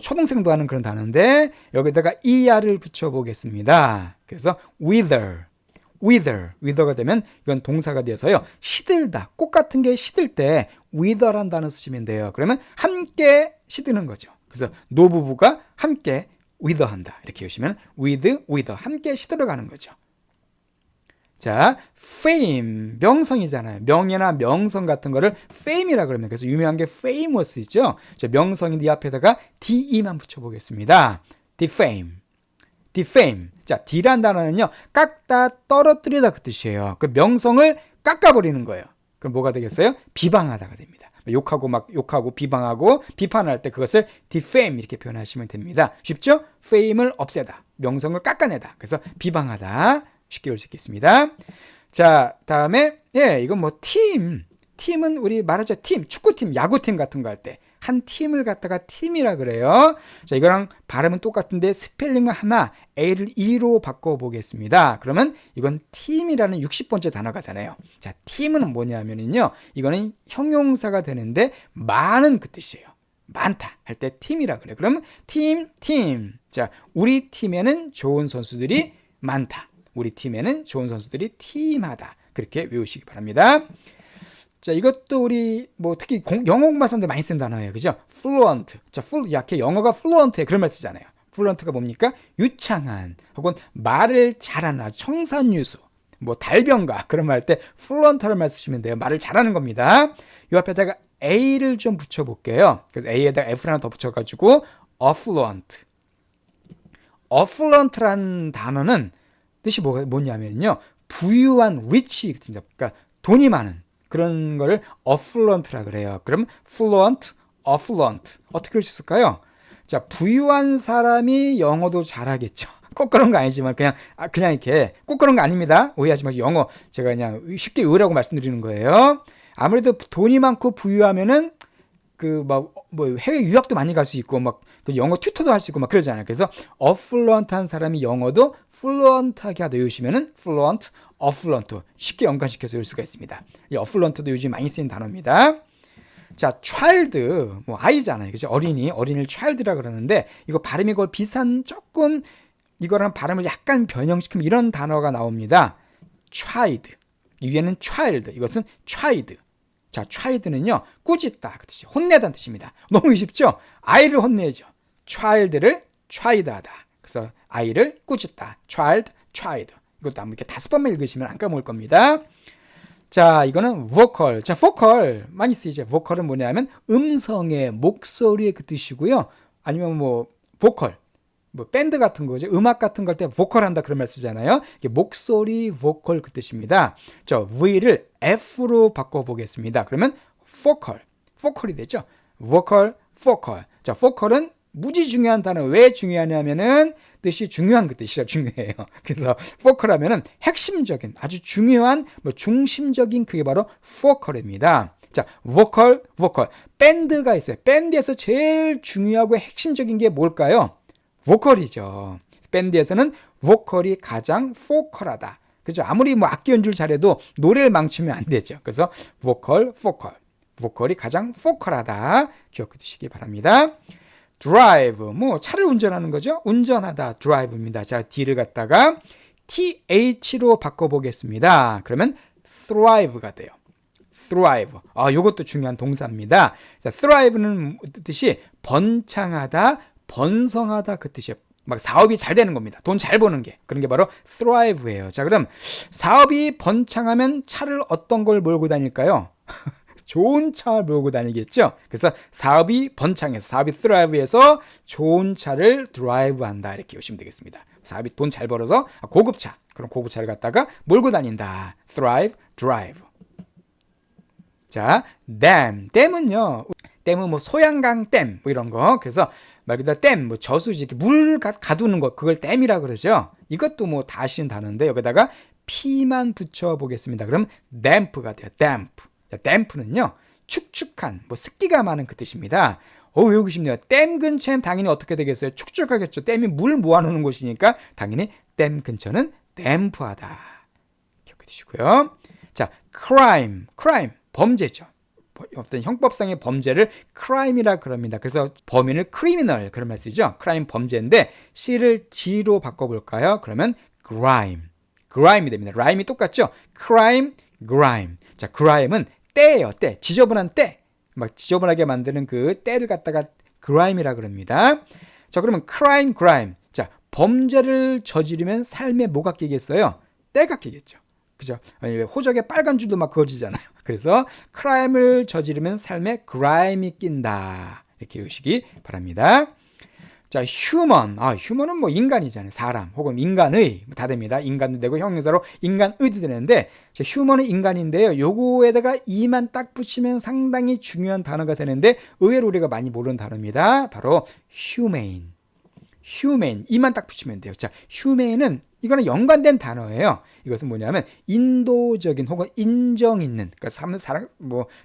초등생도 하는 그런 단어인데 여기다가 er을 붙여 보겠습니다. 그래서 wither가 되면 이건 동사가 되어서요. 시들다. 꽃 같은 게 시들 때 wither란 단어 쓰시면 돼요. 그러면 함께 시드는 거죠. 그래서 노부부가 함께 wither한다. 이렇게 보시면 wither 함께 시들어가는 거죠. 자, fame, 명성이잖아요. 명예나 명성 같은 거를 fame이라 그럽니다. 그래서 유명한 게 famous이죠. 자, 명성인데 이 앞에다가 de만 붙여보겠습니다. defame, defame. 자, D란 단어는요, 깎다, 떨어뜨리다 그 뜻이에요. 그 명성을 깎아버리는 거예요. 그럼 뭐가 되겠어요? 비방하다가 됩니다. 욕하고 비방하고 비판할 때 그것을 defame 이렇게 표현하시면 됩니다. 쉽죠? fame을 없애다, 명성을 깎아내다. 그래서 비방하다. 쉽게 볼 수 있겠습니다. 자, 다음에 이건 뭐 팀은 우리 말하죠. 팀, 축구팀, 야구팀 같은 거 할 때 한 팀을 갖다가 팀이라 그래요. 자, 이거랑 발음은 똑같은데 스펠링을 하나 A를 E로 바꿔보겠습니다. 그러면 이건 팀이라는 60번째 단어가 되네요. 자, 팀은 뭐냐면요, 이거는 형용사가 되는데 많은 그 뜻이에요. 많다 할 때 팀이라 그래요. 그러면 팀. 자, 우리 팀에는 좋은 선수들이 많다. 우리 팀에는 좋은 선수들이 팀하다. 그렇게 외우시기 바랍니다. 자, 이것도 우리 뭐 특히 영어 공부하는 사람들 많이 쓴 단어예요. 그죠? fluent. 자, 약해 영어가 fluent해. 그런 말 쓰잖아요. fluent가 뭡니까? 유창한 혹은 말을 잘하는 청산유수, 뭐 달변가 그런 말 할 때 fluent라는 말 쓰시면 돼요. 말을 잘하는 겁니다. 이 앞에다가 A를 좀 붙여볼게요. 그래서 A에다가 F를 하나 더 붙여가지고 affluent. affluent라는 단어는 뜻이 뭐냐면요, 부유한 rich 같습니다. 그러니까 돈이 많은 그런 거를 affluent라 그래요. 그럼 fluent, affluent 어떻게 할 수 있을까요? 자, 부유한 사람이 영어도 잘하겠죠. 꼭 그런 거 아니지만 그냥 이렇게 꼭 그런 거 아닙니다. 오해하지 마시고, 영어 제가 그냥 쉽게 외우라고 말씀드리는 거예요. 아무래도 돈이 많고 부유하면은 그 뭐 해외 유학도 많이 갈 수 있고 막 영어 튜터도 할 수 있고 막 그러잖아요. 그래서 affluent한 사람이 영어도 fluent하게 하다 외우시면은 fluent, affluent 쉽게 연관시켜서 외울 수가 있습니다. 이 affluent도 요즘 많이 쓰이는 단어입니다. 자, child 뭐 아이잖아요. 그죠? 어린이를 child라 그러는데 이거 발음이 거의 비슷한, 조금 이거랑 발음을 약간 변형시키면 이런 단어가 나옵니다. child. 위에는 child, 이것은 child. 자, child는요, 꾸짖다 그 뜻이, 혼내다는 뜻입니다. 너무 쉽죠? 아이를 혼내죠. child를 chid하다. 그래서 아이를 꾸짖다. chid. 이것도 한번 이렇게 5번만 읽으시면 안 까먹을 겁니다. 자, 이거는 vocal. 자, vocal 많이 쓰이죠. vocal은 뭐냐면 음성의, 목소리의 그 뜻이고요. 아니면 뭐 vocal, 뭐 밴드 같은 거죠. 음악 같은 거 할 때 보컬 한다 그런 말 쓰잖아요. 이게 목소리, 보컬 그 뜻입니다. 저 V를 F로 바꿔보겠습니다. 그러면 vocal, 이 되죠. vocal. 자, vocal은 무지 중요한 단어. 왜 중요하냐면은 뜻이 중요한 그 뜻이라 중요해요. 그래서 vocal 하면은 핵심적인, 아주 중요한, 뭐 중심적인, 그게 바로 vocal입니다. 자, vocal. 밴드가 있어요. 밴드에서 제일 중요하고 핵심적인 게 뭘까요? 보컬이죠. 밴드에서는 보컬이 가장 포컬하다. 그죠? 아무리 뭐 악기 연주를 잘해도 노래를 망치면 안 되죠. 그래서 보컬이 가장 포컬하다. 기억해 두시기 바랍니다. drive, 뭐 차를 운전하는 거죠. 운전하다, drive입니다. 자, D를 갖다가 TH로 바꿔보겠습니다. 그러면 thrive가 돼요. thrive. 요것도 중요한 동사입니다. 자, thrive는 뜻이 번창하다, 번성하다 그 뜻이에요. 막 사업이 잘 되는 겁니다. 돈 잘 버는 게. 그런 게 바로 thrive예요. 자, 그럼 사업이 번창하면 차를 어떤 걸 몰고 다닐까요? 좋은 차를 몰고 다니겠죠. 그래서 사업이 번창해서, 사업이 thrive해서 좋은 차를 드라이브한다 이렇게 보시면 되겠습니다. 사업이 돈 잘 벌어서 고급차, 그럼 고급차를 갖다가 몰고 다닌다. thrive, drive. 자, 댐은요, 댐은 뭐 소양강 댐 뭐 이런 거. 그래서 말 그대로 댐, 뭐 저수지, 이렇게 물 가두는 거, 그걸 댐이라 그러죠. 이것도 뭐 다 아시는 단어인데 여기다가 P만 붙여 보겠습니다. 그럼 damp가 돼요. damp는요, 축축한, 뭐 습기가 많은 그 뜻입니다. 외우고 싶네요. 댐 근처엔 당연히 어떻게 되겠어요? 축축하겠죠. 댐이 물 모아놓는 곳이니까 당연히 댐 근처는 damp하다. 기억해 두시고요. 자, crime, 범죄죠. 어떤 형법상의 범죄를 crime이라 그럽니다. 그래서 범인을 criminal 그런 말 쓰죠. crime 범죄인데 C를 G로 바꿔볼까요? 그러면 grime이 됩니다. 라임이 똑같죠? crime. 자, grime은 때예요. 때. 지저분한 때. 막 지저분하게 만드는 그 때를 갖다가 grime이라 그럽니다. 자, 그러면 crime. 자, 범죄를 저지르면 삶에 뭐가 끼겠어요? 때가 끼겠죠. 그죠? 아니, 호적에 빨간 줄도 막 그어지잖아요. 그래서 crime을 저지르면 삶에 grime이 낀다. 이렇게 외우시기 바랍니다. 자, human. human은 뭐 인간이잖아요. 사람 혹은 인간의 다 됩니다. 인간도 되고 형용사로 인간의도 되는데, 자, human은 인간인데요. 요거에다가 이만 딱 붙이면 상당히 중요한 단어가 되는데 의외로 우리가 많이 모르는 단어입니다. 바로 humane. humane 이만 딱 붙이면 돼요. 자, humane은 이거는 연관된 단어예요. 이것은 뭐냐면 인도적인 혹은 인정 있는, 그러니까 사람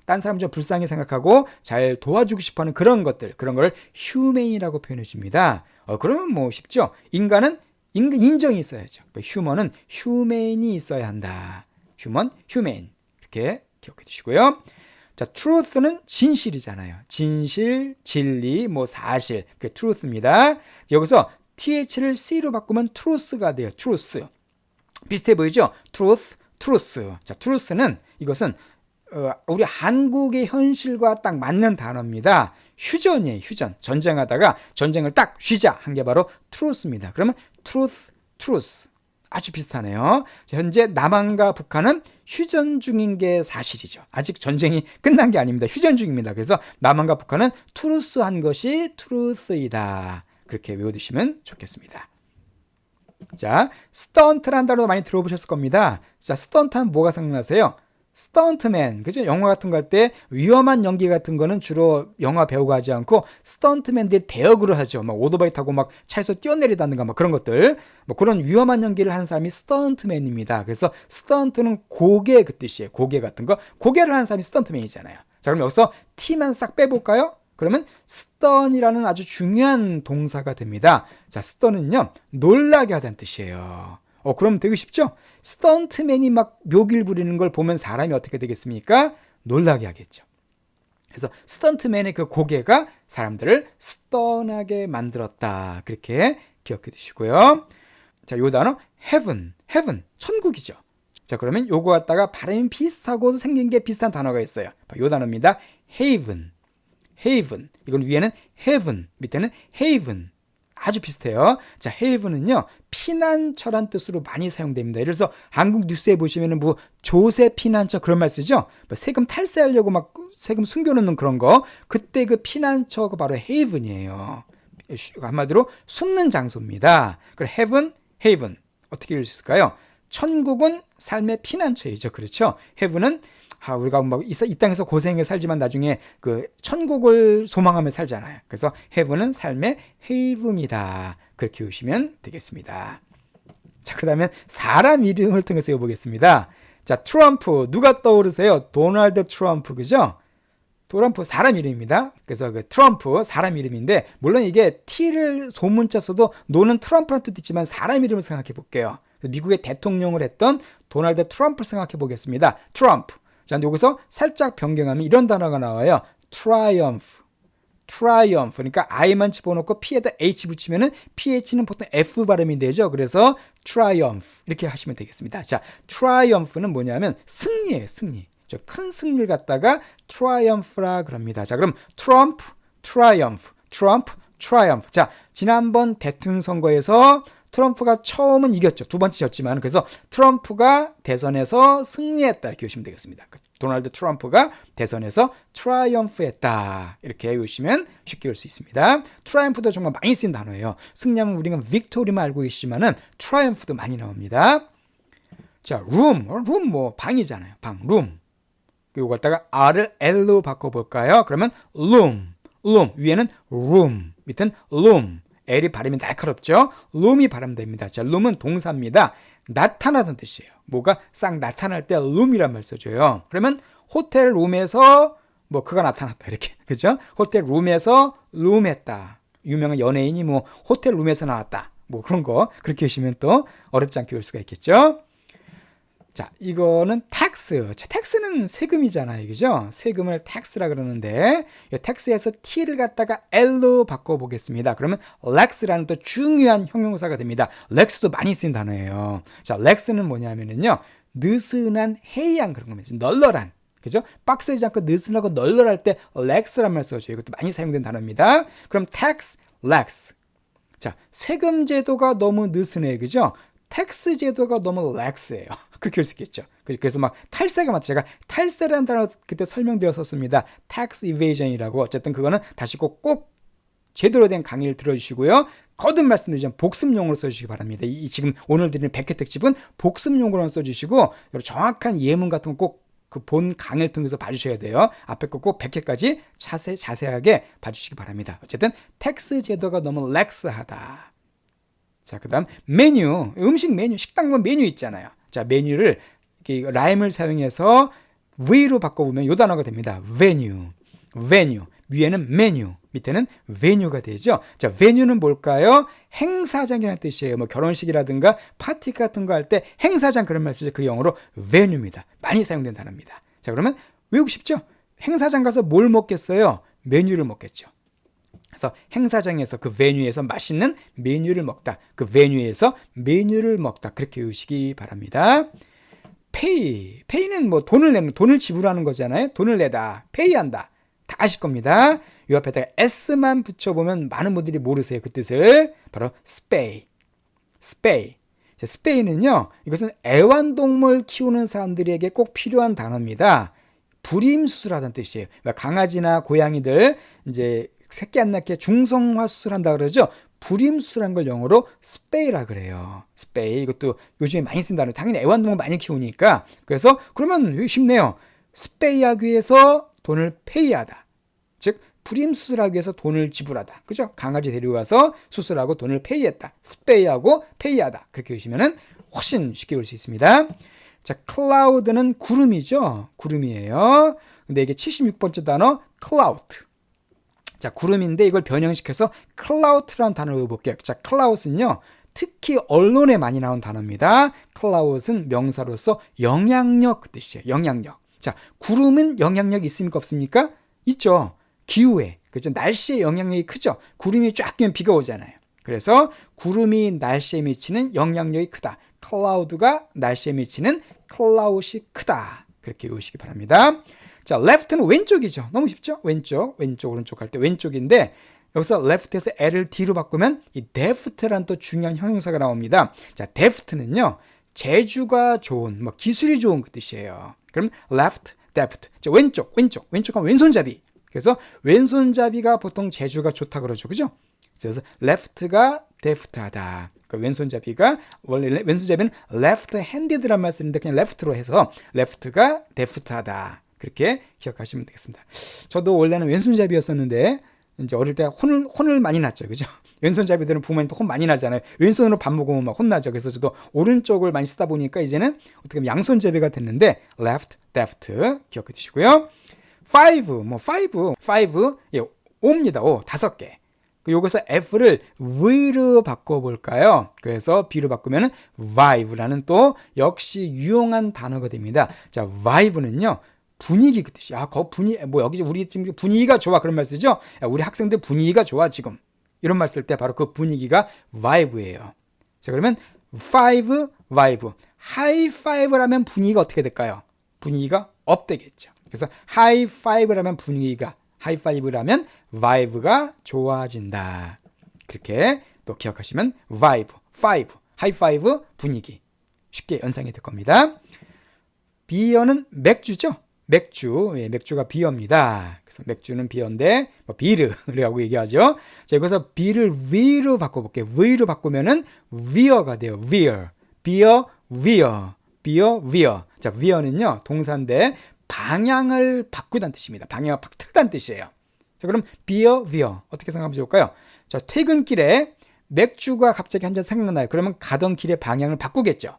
딴 사람 좀 불쌍히 생각하고 잘 도와주고 싶어하는 그런 것들, 그런 걸 humane이라고 표현해 줍니다. 그러면 뭐 쉽죠. 인간은 인정이 있어야죠. human은 humane이 있어야 한다. human, humane 이렇게 기억해 두시고요. 자, truth는 진실이잖아요. 진실, 진리, 뭐 사실, 그 truth입니다. 여기서 th를 c로 바꾸면 truth가 돼요. truth. 비슷해 보이죠? truth, truth. 자, truth는 이것은 우리 한국의 현실과 딱 맞는 단어입니다. 휴전이에요. 휴전. 전쟁하다가 전쟁을 딱 쉬자 한 게 바로 truth입니다. 그러면 truth, truth. 아주 비슷하네요. 자, 현재 남한과 북한은 휴전 중인 게 사실이죠. 아직 전쟁이 끝난 게 아닙니다. 휴전 중입니다. 그래서 남한과 북한은 truth한 것이 truth이다. 그렇게 외워두시면 좋겠습니다. 자, 스턴트라는 단어도 많이 들어보셨을 겁니다. 자, 스턴트하면 뭐가 생각나세요? 스턴트맨, 그죠? 영화 같은 거 할 때 위험한 연기 같은 거는 주로 영화 배우가 하지 않고 스턴트맨들이 대역으로 하죠. 막 오토바이 타고 막 차에서 뛰어내리다든가 막 그런 것들, 뭐 그런 위험한 연기를 하는 사람이 스턴트맨입니다. 그래서 스턴트는 고개 그 뜻이에요. 고개 같은 거, 고개를 하는 사람이 스턴트맨이잖아요. 자, 그럼 여기서 T만 싹 빼볼까요? 그러면 스턴이라는 아주 중요한 동사가 됩니다. 자, 스턴은요, 놀라게 하다는 뜻이에요. 그럼 되게 쉽죠? 스턴트맨이 막 묘기를 부리는 걸 보면 사람이 어떻게 되겠습니까? 놀라게 하겠죠. 그래서 스턴트맨의 그 고개가 사람들을 스턴하게 만들었다. 그렇게 기억해 두시고요. 자, 요 단어 heaven, heaven, 천국이죠. 자, 그러면 요거 갖다가 발음이 비슷하고도 생긴 게 비슷한 단어가 있어요. 요 단어입니다. haven, haven. 이건 위에는 heaven, 밑에는 haven. 아주 비슷해요. 자, haven은요, 피난처란 뜻으로 많이 사용됩니다. 예를 들어서 한국 뉴스에 보시면은 뭐 조세 피난처 그런 말 쓰죠. 뭐 세금 탈세하려고 막 세금 숨겨놓는 그런 거. 그때 그 피난처가 바로 haven이에요. 한마디로 숨는 장소입니다. 그럼 heaven, haven 어떻게 읽을 수 있을까요? 천국은 삶의 피난처이죠. 그렇죠? heaven은 우리가 뭐 이 땅에서 고생해 살지만 나중에 그 천국을 소망하며 살잖아요. 그래서 heaven은 삶의 haven이다. 그렇게 보시면 되겠습니다. 자, 그 다음에 사람 이름을 통해서 해보겠습니다. 자, 트럼프 누가 떠오르세요? 도널드 트럼프, 그죠? 트럼프 사람 이름입니다. 그래서 그 트럼프 사람 이름인데, 물론 이게 T를 소문자 써도 노는 트럼프라는 뜻도 있지만 사람 이름을 생각해 볼게요. 미국의 대통령을 했던 도널드 트럼프를 생각해 보겠습니다. 트럼프. 자, 여기서 살짝 변경하면 이런 단어가 나와요. triumph. triumph. 그러니까 I만 집어넣고 P에다 H 붙이면은 PH는 보통 F 발음이 되죠. 그래서 triumph. 이렇게 하시면 되겠습니다. 자, triumph는 뭐냐면 승리예요, 승리. 큰 승리를 갖다가 triumph라 그럽니다. 자, 그럼 Trump, triumph. Trump, triumph. 자, 지난번 대통령 선거에서 트럼프가 처음은 이겼죠. 두 번째 졌지만, 그래서 트럼프가 대선에서 승리했다 이렇게 보시면 되겠습니다. 도널드 트럼프가 대선에서 트라이엄프했다 이렇게 외우시면 쉽게 외울 수 있습니다. 트라이엄프도 정말 많이 쓰인 단어예요. 승리하면 우리가 빅토리만 알고 계시지만은 트라이엄프도 많이 나옵니다. 자, room 뭐 방이잖아요. 방, room. 이거 갖다가 R을 L로 바꿔볼까요? 그러면 room 위에는 room, 밑은 loom. L이 발음이 날카롭죠? loom이 발음됩니다. 자, loom은 동사입니다. 나타나는 뜻이에요. 뭐가 싹 나타날 때 loom이란 말 써줘요. 그러면 호텔 룸에서 뭐 그가 나타났다 이렇게, 그죠? 호텔 룸에서 loom했다. 유명한 연예인이 뭐 호텔 룸에서 나왔다. 뭐 그런 거 그렇게 하시면 또 어렵지 않게 올 수가 있겠죠? 자, 이거는 텍스. 텍스는 세금이잖아요. 그죠? 세금을 텍스라 그러는데, 이 텍스에서 T를 갖다가 L로 바꿔보겠습니다. 그러면 렉스라는 또 중요한 형용사가 됩니다. 렉스도 많이 쓰인 단어예요. 자, 렉스는 뭐냐면요, 느슨한 해이한 그런 겁니다. 널널한. 그죠? 빡세지 않고 느슨하고 널널할 때 렉스란 말 써줘요. 이것도 많이 사용된 단어입니다. 그럼 tax, lex. 자, 세금 제도가 너무 느슨해. 그죠? 텍스 제도가 너무 렉스예요. 그렇게 할 수 있겠죠. 그래서 막 탈세가 많다. 제가 탈세라는 단어 그때 설명드렸었습니다. tax evasion이라고. 어쨌든 그거는 다시 꼭 제대로 된 강의를 들어주시고요. 거듭 말씀드리자면 복습용으로 써주시기 바랍니다. 이 지금 오늘 드리는 100회 특집은 복습용으로 써주시고 정확한 예문 같은 거 꼭 그 본 강의를 통해서 봐주셔야 돼요. 앞에 거 꼭 100회까지 자세하게 봐주시기 바랍니다. 어쨌든 텍스 제도가 너무 렉스하다. 자, 그 다음 메뉴, 음식 메뉴, 식당 보면 메뉴 있잖아요. 자, 메뉴를 이렇게 라임을 사용해서 V로 바꿔보면 이 단어가 됩니다. venue. 위에는 메뉴, 밑에는 venue가 되죠. 자, venue는 뭘까요? 행사장이라는 뜻이에요. 뭐 결혼식이라든가 파티 같은 거 할 때 행사장 그런 말 쓰죠. 그 영어로 venue입니다. 많이 사용된 단어입니다. 자, 그러면 외우고 싶죠? 행사장 가서 뭘 먹겠어요? 메뉴를 먹겠죠. 그래서 행사장에서 그 venue에서 맛있는 메뉴를 먹다. 그 venue에서 메뉴를 먹다. 그렇게 외우시기 바랍니다. pay는 뭐 돈을 지불하는 거잖아요. 돈을 내다, pay한다. 다 아실 겁니다. 이 앞에다가 s만 붙여보면 많은 분들이 모르세요. 그 뜻을. 바로 spay. 자, spay는요, 이것은 애완동물 키우는 사람들에게 꼭 필요한 단어입니다. 불임수술하다는 뜻이에요. 강아지나 고양이들 이제 새끼 안 낳게 중성화 수술한다 그러죠. 불임수술한 걸 영어로 spay라 그래요. spay. 이것도 요즘에 많이 쓴다는. 당연히 애완동물 많이 키우니까. 그래서 그러면 쉽네요. spay하기 위해서 돈을 페이하다. 즉 불임수술하기 위해서 돈을 지불하다. 그죠? 강아지 데려와서 수술하고 돈을 페이했다. 스페이하고 페이하다. 그렇게 보시면 훨씬 쉽게 볼 수 있습니다. 자, cloud는 구름이죠. 구름이에요. 근데 이게 76번째 단어 cloud. 자, 구름인데 이걸 변형시켜서 cloud라는 단어를 외워볼게요. 자, cloud은요, 특히 언론에 많이 나온 단어입니다. cloud은 명사로서 영향력 그 뜻이에요. 영향력. 자, 구름은 영향력이 있습니까? 없습니까? 있죠. 기후에, 그죠? 날씨에 영향력이 크죠. 구름이 쫙 끼면 비가 오잖아요. 그래서 구름이 날씨에 미치는 영향력이 크다. cloud가 날씨에 미치는 cloud이 크다. 그렇게 외우시기 바랍니다. 자, left는 왼쪽이죠. 너무 쉽죠? 왼쪽, 오른쪽 할 때 왼쪽인데 여기서 left에서 L을 D로 바꾸면 이 deft라는 또 중요한 형용사가 나옵니다. 자, deft는요, 재주가 좋은, 뭐 기술이 좋은 그 뜻이에요. 그럼 left, deft. 자, 왼쪽 하면 왼손잡이. 그래서 왼손잡이가 보통 재주가 좋다 그러죠. 그죠? 그래서 left가 deft하다. 그 왼손잡이가, 원래 왼손잡이는 left handed란 말 쓰는데 그냥 left로 해서 left가 deft하다. 그렇게 기억하시면 되겠습니다. 저도 원래는 왼손잡이였었는데 이제 어릴 때 혼을 많이 났죠. 그죠? 왼손잡이들은 부모님도 혼 많이 나잖아요. 왼손으로 밥 먹으면 막 혼나죠. 그래서 저도 오른쪽을 많이 쓰다 보니까 이제는 어떻게 보면 양손잡이가 됐는데 left, deft 기억해 두시고요. five, 예, 5입니다. 5, 5개. 여기서 F를 V로 바꿔볼까요? 그래서 B로 바꾸면 vibe라는 또 역시 유용한 단어가 됩니다. 자, vibe는요, 분위기 그 뜻이야. 여기 우리 지금 분위기가 좋아. 그런 말 쓰죠? 우리 학생들 분위기가 좋아, 지금. 이런 말 쓸 때 바로 그 분위기가 vibe예요. 자, 그러면 vibe. high five라면 분위기가 어떻게 될까요? 분위기가 업 되겠죠. 그래서 high five라면 high five라면 vibe가 좋아진다. 그렇게 또 기억하시면 high five 분위기. 쉽게 연상이 될 겁니다. 비어는 맥주죠. 맥주가 비어입니다. 그래서 맥주는 비어인데 비르라고 얘기하죠. 자, 여기서 비를 V로 바꿔볼게요. V로 바꾸면은 veer가 돼요. beer. 자, veer는요, 동사인데 방향을 바꾸다는 뜻입니다. 방향을 팍 틀다는 뜻이에요. 자, 그럼 beer. 어떻게 생각하면 좋을까요? 자, 퇴근길에 맥주가 갑자기 한 잔 생각나요. 그러면 가던 길의 방향을 바꾸겠죠.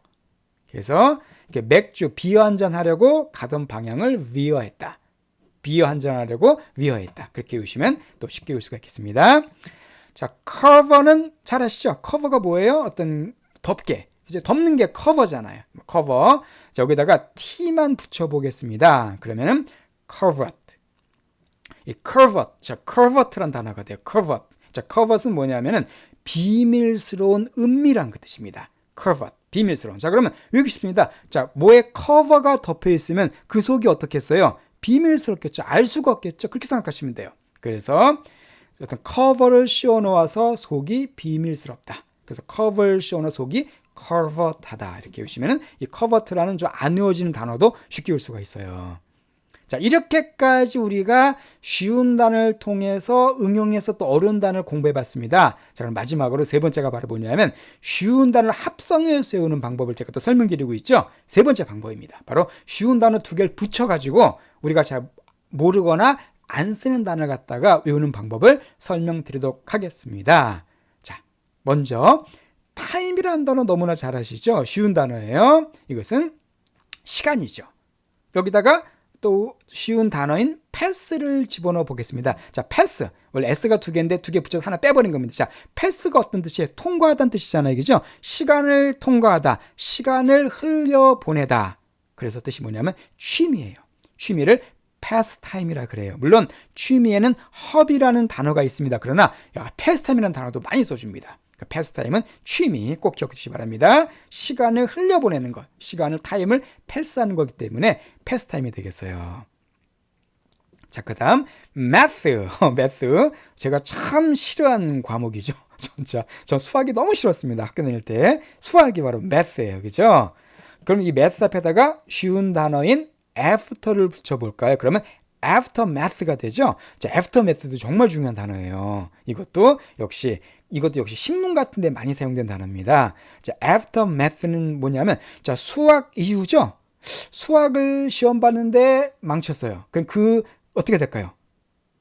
그래서 이렇게 맥주, 비어 한잔 하려고 가던 방향을 veer했다. 비어 한잔 하려고 veer했다. 그렇게 외우시면 또 쉽게 외울 수가 있겠습니다. 자, cover는 잘 아시죠? cover가 뭐예요? 어떤 덮개. 이제 덮는 게 cover잖아요. cover. 자, 여기다가 t만 붙여보겠습니다. 그러면은 covert. 이 covert. 자, covert란 단어가 돼요. covert. 자, covert은 뭐냐면은 비밀스러운, 은밀한 그 뜻입니다. covert. 비밀스러운. 자, 그러면 외우기 쉽습니다. 자, 뭐에 커버가 덮여 있으면 그 속이 어떻겠어요? 비밀스럽겠죠. 알 수가 없겠죠. 그렇게 생각하시면 돼요. 그래서 어떤 커버를 씌워 놓아서 속이 비밀스럽다. 그래서 커버를 씌워 놓은 속이 covert하다 이렇게 외우시면은 이 covert라는 좀 안 외워지는 단어도 쉽게 외울 수가 있어요. 자, 이렇게까지 우리가 쉬운 단어를 통해서 응용해서 또 어려운 단어를 공부해 봤습니다. 자, 그럼 마지막으로 세 번째가 바로 뭐냐면 쉬운 단어를 합성해서 외우는 방법을 제가 또 설명드리고 있죠. 세 번째 방법입니다. 바로 쉬운 단어 두 개를 붙여가지고 우리가 잘 모르거나 안 쓰는 단어를 갖다가 외우는 방법을 설명드리도록 하겠습니다. 자, 먼저 타임이라는 단어 너무나 잘 아시죠? 쉬운 단어예요. 이것은 시간이죠. 여기다가 또 쉬운 단어인 패스를 집어넣어 보겠습니다. 자, 패스. 원래 S가 두 개인데 두 개 붙여서 하나 빼버린 겁니다. 자, 패스가 어떤 뜻이에요? 통과하다는 뜻이잖아요. 그죠? 시간을 통과하다, 시간을 흘려보내다. 그래서 뜻이 뭐냐면 취미예요. 취미를 패스타임이라 그래요. 물론 취미에는 허비라는 단어가 있습니다. 그러나 패스타임이라는 단어도 많이 써줍니다. 패스타임은 취미 꼭 기억해 주시기 바랍니다. 시간을 흘려보내는 것, 시간을 타임을 패스하는 거기 때문에 패스타임이 되겠어요. 자, 그 다음 math. 제가 참 싫어하는 과목이죠. 진짜 전 수학이 너무 싫었습니다. 학교 다닐 때 수학이 바로 math예요. 그죠? 그럼 이 math 앞에다가 쉬운 단어인 after를 붙여볼까요? 그러면 aftermath가 되죠. 자, aftermath도 정말 중요한 단어예요. 이것도 역시 신문 같은 데 많이 사용된 단어입니다. 자, aftermath는 뭐냐면 자, 수학 이후죠. 수학을 시험 봤는데 망쳤어요. 그럼 어떻게 될까요?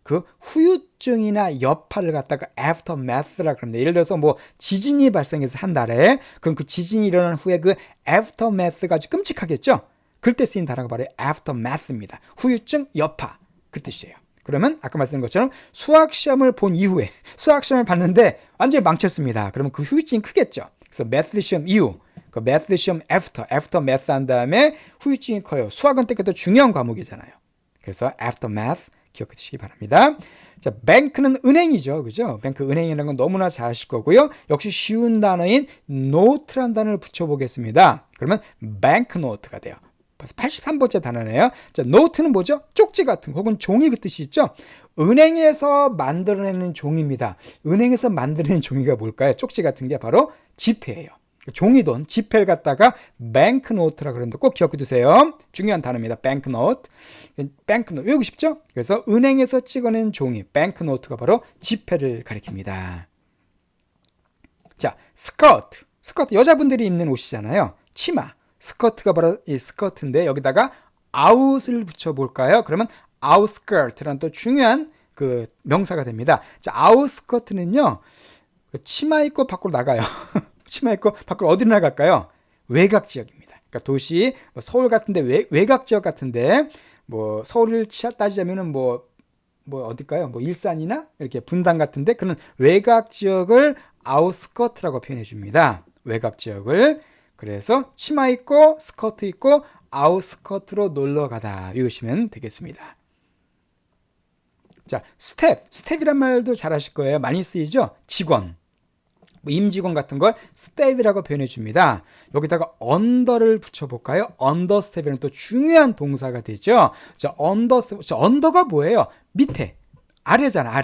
그 후유증이나 여파를 갖다가 aftermath라 그럽니다. 예를 들어서 뭐 지진이 발생해서 한 달에 그럼 그 지진이 일어난 후에 그 aftermath가 아주 끔찍하겠죠. 그때 쓰인 단어가 바로 aftermath입니다. 후유증, 여파 그 뜻이에요. 그러면 아까 말씀드린 것처럼 수학 시험을 본 이후에 수학 시험을 봤는데 완전히 망쳤습니다. 그러면 그 후유증이 크겠죠. 그래서 math 시험 이후, 그 math 시험 aftermath 한 다음에 후유증이 커요. 수학은 되게 중요한 과목이잖아요. 그래서 aftermath 기억해 주시기 바랍니다. 자, 뱅크는 은행이죠. 그죠? 뱅크 은행이라는 건 너무나 잘 아실 거고요. 역시 쉬운 단어인 note라는 단어를 붙여보겠습니다. 그러면 banknote가 돼요. 83번째 단어네요. 자, 노트는 뭐죠? 쪽지 같은 혹은 종이 그 뜻이 있죠. 은행에서 만들어내는 종이입니다. 은행에서 만들어내는 종이가 뭘까요? 쪽지 같은 게 바로 지폐예요. 종이돈, 지폐를 갖다가 banknote라고 그러는데 꼭 기억해 두세요. 중요한 단어입니다. banknote. 외우고 싶죠? 그래서 은행에서 찍어낸 종이, banknote가 바로 지폐를 가리킵니다. 자, 스커트. 여자분들이 입는 옷이잖아요. 치마. 스커트가 바로 이 스커트인데 여기다가 out을 붙여볼까요? 그러면 outskirt라는 또 중요한 그 명사가 됩니다. 자, outskirt는요, 치마 입고 밖으로 나가요. 치마 입고 밖으로 어디로 나갈까요? 외곽 지역입니다. 그러니까 도시, 서울 같은데 외곽 지역 같은데 뭐 서울을 따지자면은 뭐 어딜까요? 뭐 일산이나 이렇게 분당 같은데 그런 외곽 지역을 outskirt라고 표현해 줍니다. 외곽 지역을. 그래서 치마 입고 스커트 입고 아웃스커트로 놀러 가다 외우시면 되겠습니다. 자, 스텝이란 말도 잘 아실 거예요. 많이 쓰이죠? 직원, 뭐 임직원 같은 걸 스텝이라고 표현해 줍니다. 여기다가 언더를 붙여볼까요? 언더스텝이라는 또 중요한 동사가 되죠. 자, 언더가 뭐예요? 밑에, 아래잖아,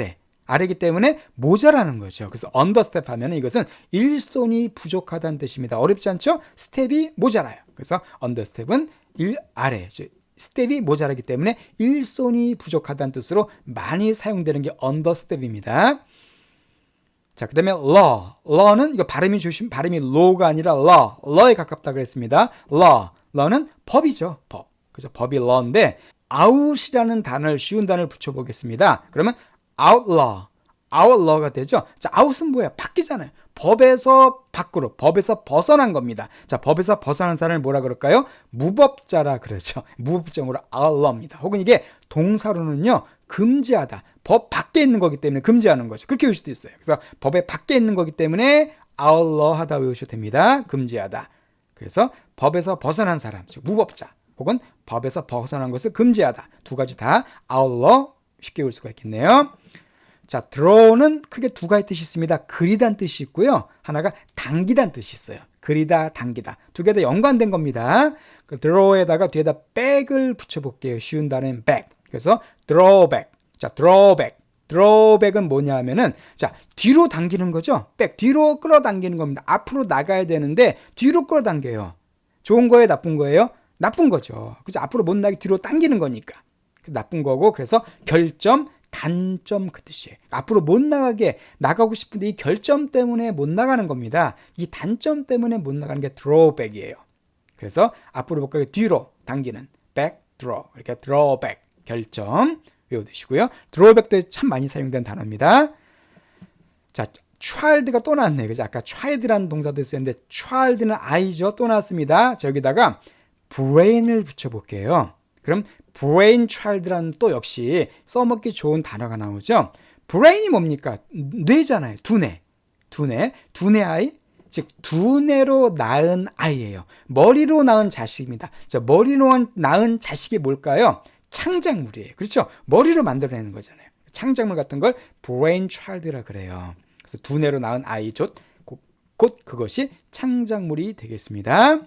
아래이기 때문에 모자라는 거죠. 그래서 언더스텝 하면 이것은 일손이 부족하다는 뜻입니다. 어렵지 않죠? 스텝이 모자라요. 그래서 언더스텝은 아래, 스텝이 모자라기 때문에 일손이 부족하다는 뜻으로 많이 사용되는 게 언더스텝입니다. 자, 그 다음에 law는 이거 발음이 law가 아니라 law에 가깝다 그랬습니다. law는 법이죠. 그죠? 법이 law인데 out이라는 단어를 쉬운 단어를 붙여보겠습니다. 그러면 outlaw가 되죠. 자, out은 뭐야? 바뀌잖아요. 법에서 밖으로, 법에서 벗어난 겁니다. 자, 법에서 벗어난 사람을 뭐라 그럴까요? 무법자라 그러죠. 무법정으로 outlaw입니다. 혹은 이게 동사로는요, 금지하다. 법 밖에 있는 거기 때문에 금지하는 거죠. 그렇게 외울 수도 있어요. 그래서 법에 밖에 있는 거기 때문에 outlaw하다 외우셔도 됩니다. 금지하다. 그래서 법에서 벗어난 사람, 즉 무법자, 혹은 법에서 벗어난 것을 금지하다. 두 가지 다 outlaw 쉽게 외울 수가 있겠네요. 자, draw는 크게 두 가지 뜻이 있습니다. 그리다는 뜻이 있고요. 하나가 당기다는 뜻이 있어요. 그리다, 당기다. 두 개 다 연관된 겁니다. 그 draw에다가 뒤에다 back을 붙여볼게요. 쉬운 단어는 back. 그래서 drawback. 자, drawback. drawback은 뭐냐 하면은 자, 뒤로 당기는 거죠. 백, 뒤로 끌어당기는 겁니다. 앞으로 나가야 되는데 뒤로 끌어당겨요. 좋은 거예요, 나쁜 거예요? 나쁜 거죠. 그죠? 앞으로 못 나게 뒤로 당기는 거니까. 나쁜 거고, 그래서 결점, 단점 그 뜻이에요. 앞으로 못 나가게 나가고 싶은데 이 결점 때문에 못 나가는 겁니다. 이 단점 때문에 못 나가는 게 drawback이에요. 그래서 앞으로 못 가게 뒤로 당기는 back, draw. 이렇게 drawback, 결점 외워두시고요. drawback도 참 많이 사용된 단어입니다. 자, child가 또 나왔네. 그죠? 아까 child라는 동사도 쓰였는데 child는 I죠. 또 나왔습니다. 자, 여기다가 brain을 붙여볼게요. 그럼 brain child라는 또 역시 써먹기 좋은 단어가 나오죠. brain이 뭡니까? 뇌잖아요. 두뇌 아이, 즉 두뇌로 낳은 아이예요. 머리로 낳은 자식입니다. 자, 머리로 낳은 자식이 뭘까요? 창작물이에요. 그렇죠? 머리로 만들어내는 거잖아요. 창작물 같은 걸 brain child라 그래요. 그래서 두뇌로 낳은 아이 곧 그것이 창작물이 되겠습니다.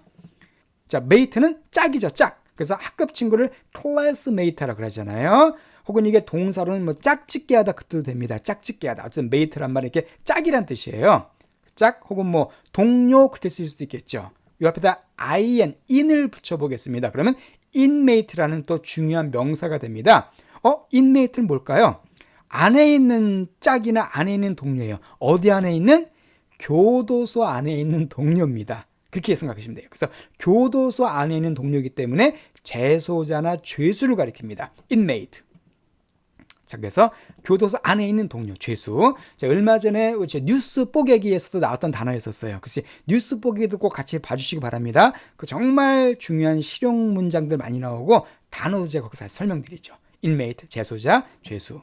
자, mate는 짝이죠. 짝. 그래서 학급 친구를 classmate라고 그러잖아요. 혹은 이게 동사로는 뭐 짝짓기 하다 그 뜻도 됩니다. 짝짓기 하다. 어쨌든 mate란 말은 이렇게 짝이란 뜻이에요. 짝 혹은 뭐 동료 그렇게 쓸 수도 있겠죠. 이 앞에다 in을 붙여보겠습니다. 그러면 inmate라는 또 중요한 명사가 됩니다. inmate는 뭘까요? 안에 있는 짝이나 안에 있는 동료예요. 어디 안에 있는? 교도소 안에 있는 동료입니다. 그렇게 생각하시면 돼요. 그래서 교도소 안에 있는 동료이기 때문에 재소자나 죄수를 가리킵니다. inmate. 자, 그래서 교도소 안에 있는 동료, 죄수. 자, 얼마 전에 뉴스 뽀개기에서도 나왔던 단어였었어요. 그래서 뉴스 뽀개기도 꼭 같이 봐주시기 바랍니다. 그 정말 중요한 실용 문장들 많이 나오고 단어도 제가 거기서 설명드리죠. inmate, 재소자, 죄수.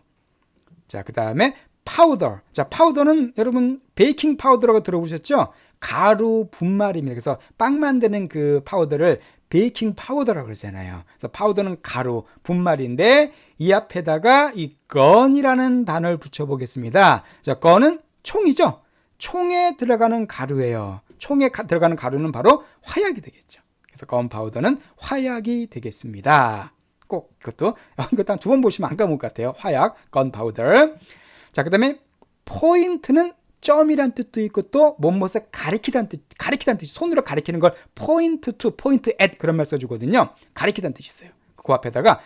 자, 그 다음에 파우더. 자, 파우더는 여러분 베이킹 파우더라고 들어보셨죠? 가루 분말입니다. 그래서 빵 만드는 그 파우더를 베이킹 파우더라고 그러잖아요. 그래서 파우더는 가루 분말인데 이 앞에다가 이 gun이라는 단어를 붙여보겠습니다. 자, gun은 총이죠. 총에 들어가는 가루예요. 총에 들어가는 가루는 바로 화약이 되겠죠. 그래서 gun 파우더는 화약이 되겠습니다. 꼭 이것도 한 두 번 보시면 안 까먹을 것 같아요. 화약, gun powder. 자, 그 다음에 포인트는 점이란 뜻도 있고 또 무엇을 가리키다는 뜻, 손으로 가리키는 걸 point to, point at 그런 말 써주거든요. 가리키다는 뜻이 있어요. 그 앞에다가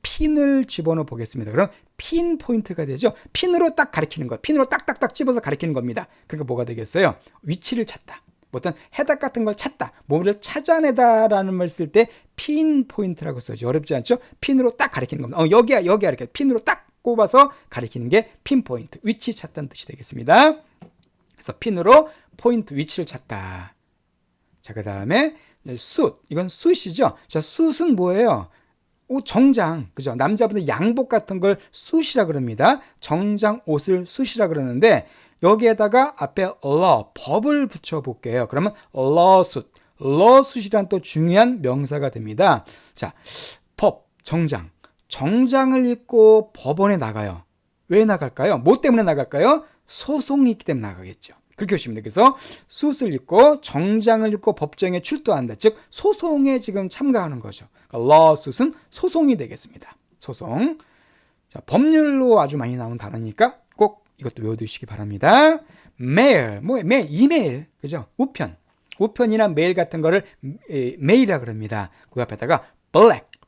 핀을 집어넣어 보겠습니다. 그럼 핀 포인트가 되죠. 핀으로 딱 가리키는 거, 핀으로 딱딱딱 집어서 가리키는 겁니다. 그러니까 뭐가 되겠어요? 위치를 찾다. 어떤 해답 같은 걸 찾다, 뭐를 찾아내다라는 말 쓸 때 핀 포인트라고 써죠. 어렵지 않죠? 핀으로 딱 가리키는 겁니다. 여기야 이렇게 핀으로 딱 꼽아서 가리키는 게 핀 포인트, 위치 찾다는 뜻이 되겠습니다. 그래서 핀으로 포인트 위치를 찾다. 자, 그 다음에 숫, 이건 숫이죠. 자, 숫은 뭐예요? 정장, 그죠? 남자분들 양복 같은 걸 숫이라 그럽니다. 정장 옷을 숫이라 그러는데 여기에다가 앞에 law, 법을 붙여볼게요. 그러면 lawsuit, lawsuit이란 또 중요한 명사가 됩니다. 자, 법, 정장을 입고 법원에 나가요. 왜 나갈까요? 뭐 때문에 나갈까요? 소송이 있기 때문에 나가겠죠. 그렇게 보시면 돼요. 그래서 숫을 입고 정장을 입고 법정에 출두한다. 즉 소송에 지금 참가하는 거죠. 그러니까 lawsuit은 소송이 되겠습니다. 소송. 자, 법률로 아주 많이 나온 단어니까 꼭 이것도 외워두시기 바랍니다. 메일, 이메일, 그죠? 우편이나 메일 같은 거를 메일이라 그럽니다. 그 앞에다가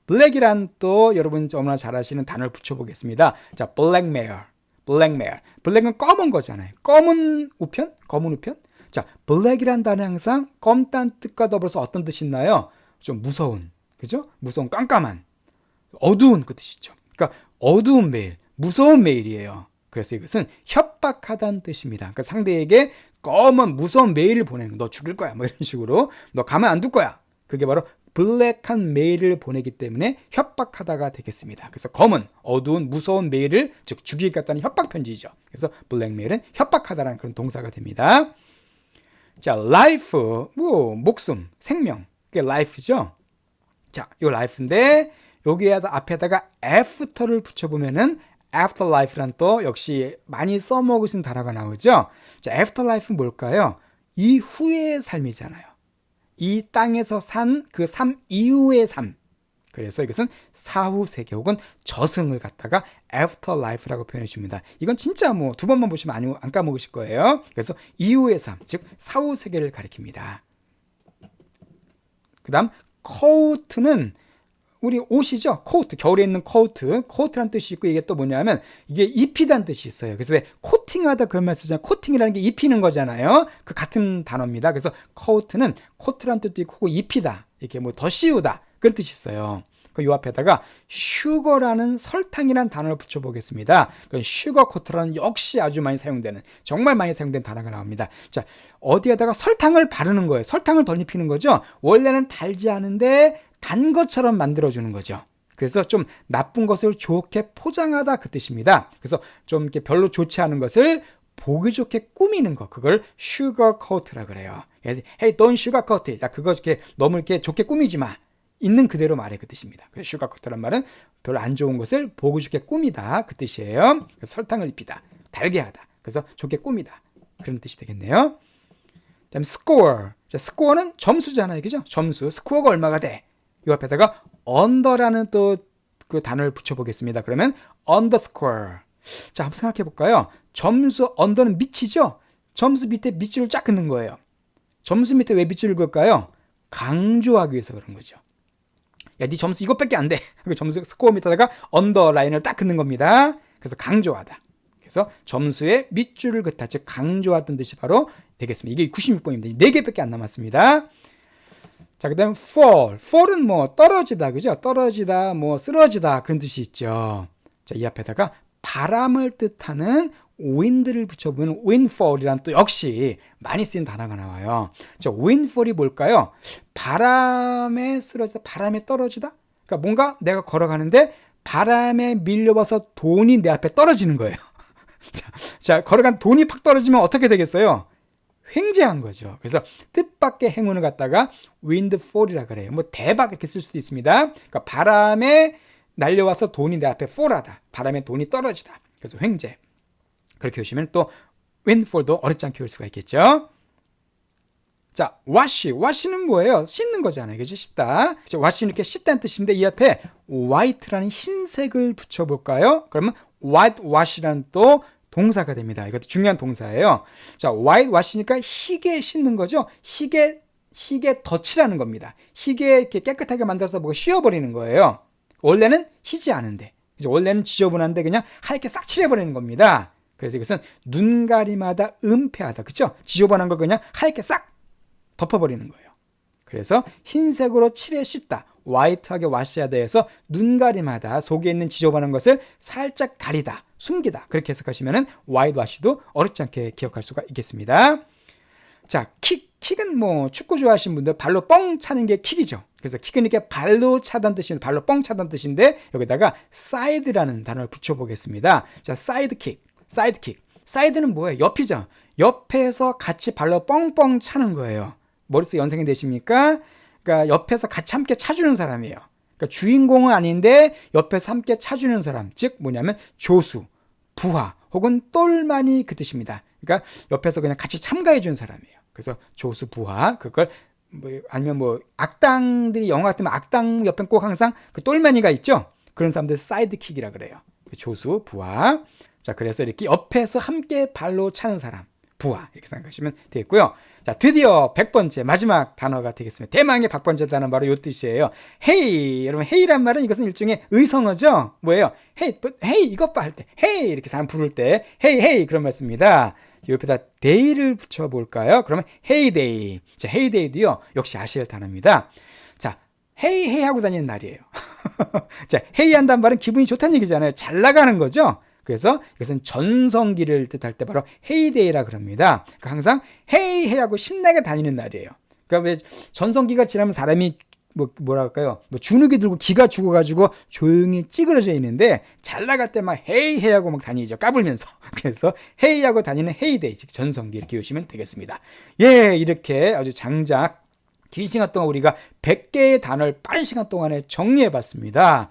블랙이란 또 여러분 너무나 잘 아시는 단어를 붙여보겠습니다. 자, 블랙메일. 블랙은 검은 거잖아요. 검은 우편? 자, 블랙이란 단어 항상 검다는 뜻과 더불어서 어떤 뜻이 있나요? 좀 무서운, 그죠? 무서운, 깜깜한, 어두운 그 뜻이죠. 그러니까 어두운 메일, 무서운 메일이에요. 그래서 이것은 협박하다는 뜻입니다. 그러니까 상대에게 검은 무서운 메일을 보내는 거, 너 죽일 거야, 뭐 이런 식으로, 너 가만 안 둘 거야. 그게 바로 블랙한 메일을 보내기 때문에 협박하다가 되겠습니다. 그래서 검은, 어두운, 무서운 메일을 즉 죽이겠다는 협박 편지죠. 그래서 블랙메일은 협박하다라는 그런 동사가 됩니다. 자, life, 목숨, 생명, 그게 life죠. 자, 이 life인데 여기에 앞에다가 after를 붙여보면은 afterlife란 또 역시 많이 써먹으신 단어가 나오죠. 자, afterlife는 뭘까요? 이후의 삶이잖아요. 이 땅에서 산 그 삶 이후의 삶. 그래서 이것은 사후 세계 혹은 저승을 갖다가 afterlife라고 표현해 줍니다. 이건 진짜 뭐 두 번만 보시면 안 까먹으실 거예요. 그래서 이후의 삶, 즉 사후 세계를 가리킵니다. 그 다음 coat는 우리 옷이죠. 코트, 겨울에 입는 코트란 뜻이 있고, 이게 또 뭐냐면 이게 입히다는 뜻이 있어요. 그래서 왜 코팅하다 그런 말 쓰잖아요. 코팅이라는 게 입히는 거잖아요. 그 같은 단어입니다. 그래서 코트는 코트란 뜻도 있고 입히다, 이렇게 뭐 더 씌우다 그런 뜻이 있어요. 그 요 앞에다가 슈거라는 설탕이라는 단어를 붙여보겠습니다. 그 슈거 코트라는 역시 아주 많이 사용되는, 정말 많이 사용된 단어가 나옵니다. 자, 어디에다가 설탕을 바르는 거예요. 설탕을 덧입히는 거죠. 원래는 달지 않은데 단 것처럼 만들어주는 거죠. 그래서 좀 나쁜 것을 좋게 포장하다 그 뜻입니다. 그래서 좀 이렇게 별로 좋지 않은 것을 보기 좋게 꾸미는 거, 그걸 슈거코트라 그래요. Hey, don't sugarcoat. 야, 그거 이렇게 너무 이렇게 좋게 꾸미지 마. 있는 그대로 말해 그 뜻입니다. 그래서 슈거코트란 말은 별로 안 좋은 것을 보기 좋게 꾸미다 그 뜻이에요. 그래서 설탕을 입히다, 달게 하다. 그래서 좋게 꾸미다, 그런 뜻이 되겠네요. 그다음 score. 자, score는 점수잖아요, 그죠? 점수. 스코어가 얼마가 돼? 이 앞에다가 under라는 또 그 단어를 붙여보겠습니다. 그러면 underscore. 자, 한번 생각해 볼까요? 점수, under는 밑이죠? 점수 밑에 밑줄을 쫙 긋는 거예요. 점수 밑에 왜 밑줄을 그을까요? 강조하기 위해서 그런 거죠. 야, 네 점수 이것밖에 안 돼. 점수 스코어 밑에다가 언더라인을 딱 긋는 겁니다. 그래서 강조하다. 그래서 점수의 밑줄을 긋다, 즉 강조하던 뜻이 바로 되겠습니다. 이게 96번입니다. 4개밖에 안 남았습니다. 자, 그 다음 fall. fall은 뭐 떨어지다, 그죠? 떨어지다, 뭐 쓰러지다 그런 뜻이 있죠. 자, 이 앞에다가 바람을 뜻하는 wind를 붙여보면 windfall이란 또 역시 많이 쓰인 단어가 나와요. 자, windfall이 뭘까요? 바람에 쓰러지다, 바람에 떨어지다? 그러니까 뭔가 내가 걸어가는데 바람에 밀려와서 돈이 내 앞에 떨어지는 거예요. 자, 걸어간 돈이 팍 떨어지면 어떻게 되겠어요? 횡재한 거죠. 그래서 뜻밖의 행운을 갖다가 windfall이라 그래요. 뭐 대박 이렇게 쓸 수도 있습니다. 그러니까 바람에 날려와서 돈이 내 앞에 fall하다, 바람에 돈이 떨어지다. 그래서 횡재. 그렇게 보시면 또 windfall도 어렵지 않게 볼 수가 있겠죠. 자, wash는 뭐예요? 씻는 거잖아요. 그죠? 씻다. wash는 이렇게 씻다는 뜻인데 이 앞에 white라는 흰색을 붙여볼까요? 그러면 whitewash라는 또 동사가 됩니다. 이것도 중요한 동사예요. 자, whitewash니까 희게 씻는 거죠. 희게 덧칠하는 겁니다. 희게 이렇게 깨끗하게 만들어서 뭐 씌워버리는 거예요. 원래는 희지 않은데, 원래는 지저분한데 그냥 하얗게 싹 칠해버리는 겁니다. 그래서 이것은 눈가림하다, 은폐하다, 그쵸? 지저분한 걸 그냥 하얗게 싹 덮어버리는 거예요. 그래서 흰색으로 칠해 씻다, 화이트하게 와시하다 해서 눈가림하다, 속에 있는 지저분한 것을 살짝 가리다, 숨기다, 그렇게 해석하시면 화이트 와시도 어렵지 않게 기억할 수가 있겠습니다. 자, 킥은 뭐 축구 좋아하시는 분들 발로 뻥 차는 게 킥이죠. 그래서 킥은 이렇게 발로 차다는 뜻인데, 발로 뻥 차다는 뜻인데 여기다가 side라는 단어를 붙여보겠습니다. 자, 사이드는 뭐예요? 옆이죠. 옆에서 같이 발로 뻥뻥 차는 거예요. 머릿속에 연상이 되십니까? 그러니까 옆에서 같이 함께 차주는 사람이에요. 그러니까 주인공은 아닌데 옆에서 함께 차주는 사람, 즉 뭐냐면 조수, 부하 혹은 똘마니 그 뜻입니다. 그러니까 옆에서 그냥 같이 참가해 주는 사람이에요. 그래서 조수, 부하, 그걸 아니면 뭐 악당들이 영화 같으면 악당 옆에 꼭 항상 그 똘마니가 있죠. 그런 사람들 사이드킥이라 그래요. 조수, 부하. 자, 그래서 이렇게 옆에서 함께 발로 차는 사람, 부하, 이렇게 생각하시면 되겠고요. 자, 드디어 100번째 마지막 단어가 되겠습니다. 대망의 100번째 단어는 바로 이 뜻이에요. 헤이. 여러분, 헤이란 말은 이것은 일종의 의성어죠. 뭐예요? 헤이 이것 봐 할 때, 헤이 이렇게 사람 부를 때 헤이 그런 말씀입니다. 옆에다 데이를 붙여볼까요? 그러면 헤이데이. 자, 헤이데이도요 역시 아시아 단어입니다. 자, 헤이 하고 다니는 날이에요. 자, 헤이 한다는 말은 기분이 좋다는 얘기잖아요. 잘 나가는 거죠. 그래서 이것은 전성기를 뜻할 때 바로 헤이데이라 그럽니다. 그러니까 항상 헤이 하고 신나게 다니는 날이에요. 그러니까 왜 전성기가 지나면 사람이 뭐랄까요? 주눅이 들고 기가 죽어가지고 조용히 찌그러져 있는데 잘 나갈 때 막 헤이 하고 막 다니죠. 까불면서. 그래서 헤이 하고 다니는 헤이데이, 즉 전성기 이렇게 보시면 되겠습니다. 예, 이렇게 아주 장작 긴 시간 동안 우리가 100개의 단어를 빠른 시간 동안에 정리해 봤습니다.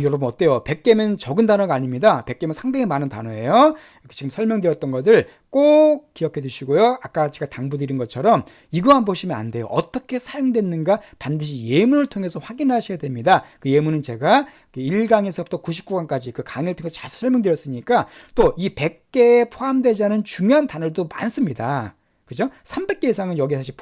여러분 어때요? 100개면 적은 단어가 아닙니다. 100개면 상당히 많은 단어예요. 지금 설명드렸던 것들 꼭 기억해 두시고요. 아까 제가 당부드린 것처럼 이거만 보시면 안 돼요. 어떻게 사용됐는가 반드시 예문을 통해서 확인하셔야 됩니다. 그 예문은 제가 1강에서부터 99강까지 그 강의를 통해서 잘 설명드렸으니까 또 이 100개에 포함되지 않은 중요한 단어도 많습니다. 그죠? 300개 이상은 여기에 사실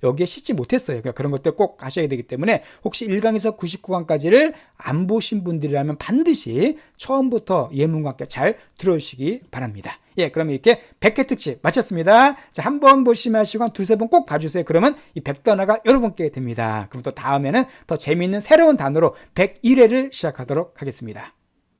여기에 싣지 못했어요. 그러니까 그런 것들 꼭 하셔야 되기 때문에 혹시 1강에서 99강까지를 안 보신 분들이라면 반드시 처음부터 예문과 함께 잘 들어주시기 바랍니다. 예, 그러면 이렇게 100회 특집 마쳤습니다. 자, 한 번 보시면 하시고 한 두세 번 꼭 봐주세요. 그러면 이 100단어가 여러분께 됩니다. 그럼 또 다음에는 더 재미있는 새로운 단어로 101회를 시작하도록 하겠습니다.